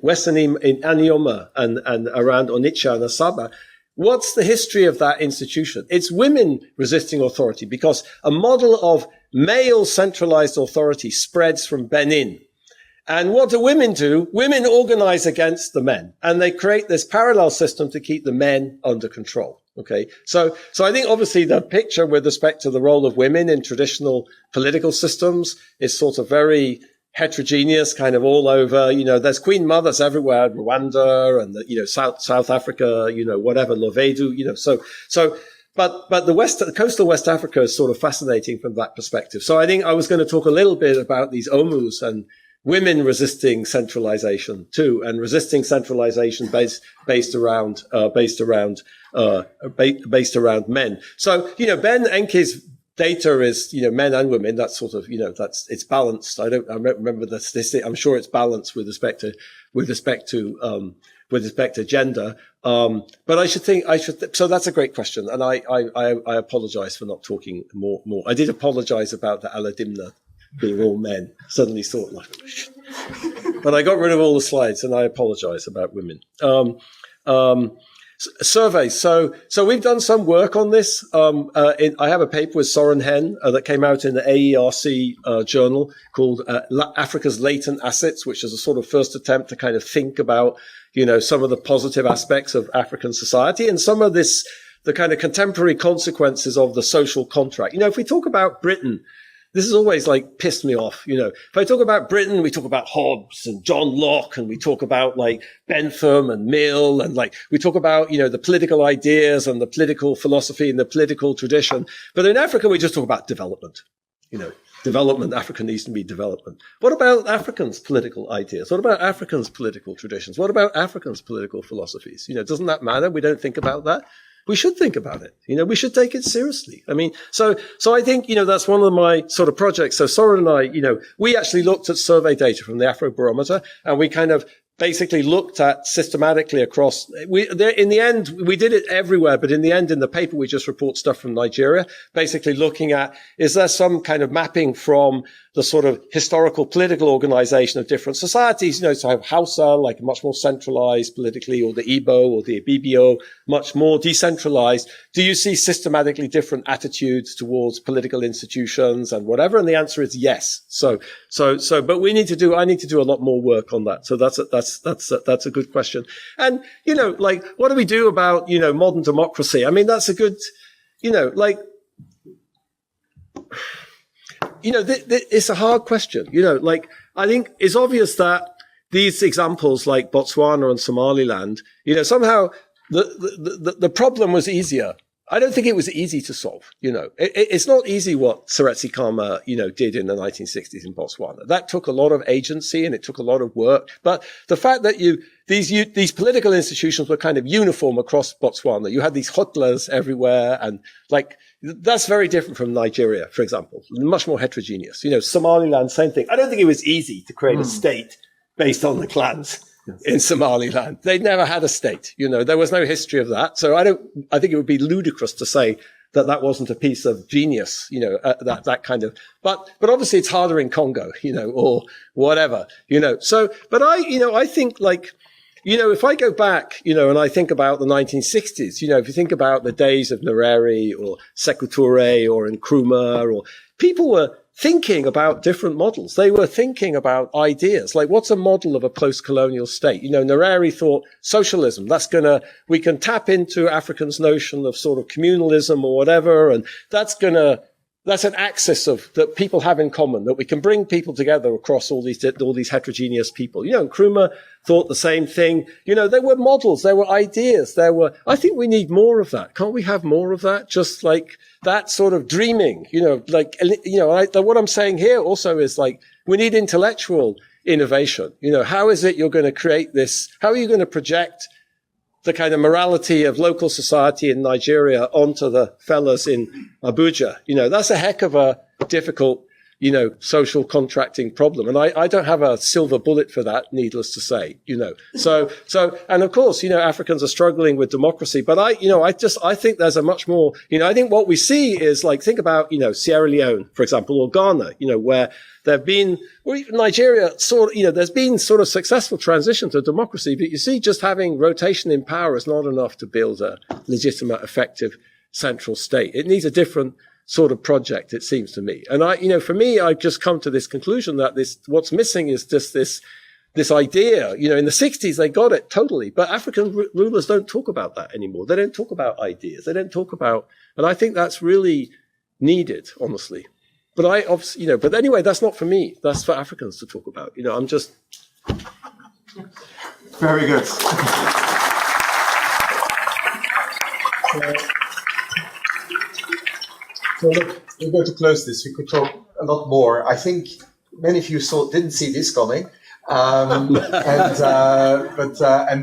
Western, in Anioma and around Onitsha and Asaba. What's the history of that institution? It's women resisting authority because a model of male centralized authority spreads from Benin. And what do? Women organize against the men, and they create this parallel system to keep the men under control. Okay. So I think obviously the picture with respect to the role of women in traditional political systems is sort of very heterogeneous, kind of all over. There's queen mothers everywhere, Rwanda and South Africa, whatever, Lovedu, but the coastal West Africa is sort of fascinating from that perspective. So I think I was going to talk a little bit about these Omus and women resisting centralization too, and resisting centralization based around men. So, Ben Enke's data is, men and women. That's sort of, it's balanced. I don't remember the statistic. I'm sure it's balanced with respect to gender. But I should, so that's a great question. And I apologize for not talking more. I did apologize about the Aladimna being all men. Suddenly thought like, but I got rid of all the slides and I apologize about women. Surveys. So we've done some work on this. I have a paper with Soren Hen that came out in the AERC journal called Africa's Latent Assets, which is a sort of first attempt to kind of think about, some of the positive aspects of African society and some of the kind of contemporary consequences of the social contract. If we talk about Britain, this has always like pissed me off. If I talk about Britain, we talk about Hobbes and John Locke, and we talk about like Bentham and Mill, and like we talk about, the political ideas and the political philosophy and the political tradition. But in Africa, we just talk about development. Development, Africa needs to be development. What about Africans' political ideas? What about Africans' political traditions? What about Africans' political philosophies? Doesn't that matter? We don't think about that. we should think about it. We should take it seriously. I mean, so I think, that's one of my sort of projects. So Soren and I, we actually looked at survey data from the Afrobarometer, and we kind of basically looked at systematically across, in the end, we did it everywhere, but in the end, in the paper, we just report stuff from Nigeria, basically looking at, is there some kind of mapping from the sort of historical political organization of different societies, so have Hausa, like much more centralized politically, or the Igbo or the Ibibio, much more decentralized. Do you see systematically different attitudes towards political institutions and whatever? And the answer is yes. But I need to do a lot more work on that. So that's a good question. And, what do we do about, modern democracy? I mean, that's a good, it's a hard question. I think it's obvious that these examples like Botswana and Somaliland, somehow the problem was easier. I don't think it was easy to solve. It's not easy what Seretse Khama, did in the 1960s in Botswana. That took a lot of agency and it took a lot of work. But the fact that these political institutions were kind of uniform across Botswana, you had these hotlas everywhere, and that's very different from Nigeria, for example, much more heterogeneous. Somaliland, same thing. I don't think it was easy to create a state based on the clans. Yes. In Somaliland. They'd never had a state. There was no history of that. So I think it would be ludicrous to say that wasn't a piece of genius, that kind of, but obviously it's harder in Congo, or whatever, but I think if I go back, and I think about the 1960s, if you think about the days of Nyerere or Sekou Touré or Nkrumah, or people were thinking about different models. They were thinking about ideas, like what's a model of a post-colonial state? Nyerere thought socialism, we can tap into Africans' notion of sort of communalism or whatever, and that's an axis that people have in common, that we can bring people together across all these heterogeneous people. Nkrumah thought the same thing. There were models, there were ideas, I think we need more of that. Can't we have more of that? Just like that sort of dreaming, what I'm saying here also is we need intellectual innovation. How is it you're going to create this? How are you going to project the kind of morality of local society in Nigeria onto the fellas in Abuja? That's a heck of a difficult, social contracting problem. And I don't have a silver bullet for that, needless to say, So, and of course, Africans are struggling with democracy, but I think there's a much more, I think what we see is think about, Sierra Leone, for example, or Ghana, where there've been, or even Nigeria, there's been sort of successful transition to democracy, but you see just having rotation in power is not enough to build a legitimate, effective central state. It needs a different sort of project, it seems to me. And for me, I've just come to this conclusion that what's missing is just this idea. In the 60s, they got it totally, but African rulers don't talk about that anymore. They don't talk about ideas. They don't talk about, and I think that's really needed, honestly. But obviously, but anyway, that's not for me. That's for Africans to talk about. I'm just. Very good. So look, we're going to close this. We could talk a lot more. I think many of you didn't see this coming, and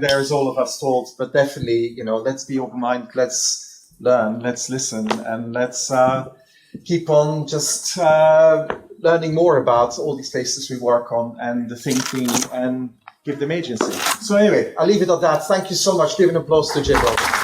there's all of us told. But definitely, let's be open-minded. Let's learn. Let's listen, and let's keep on just learning more about all these places we work on and the thinking, and give them agency. So anyway, I'll leave it at that. Thank you so much. Give an applause to Jim Robbins.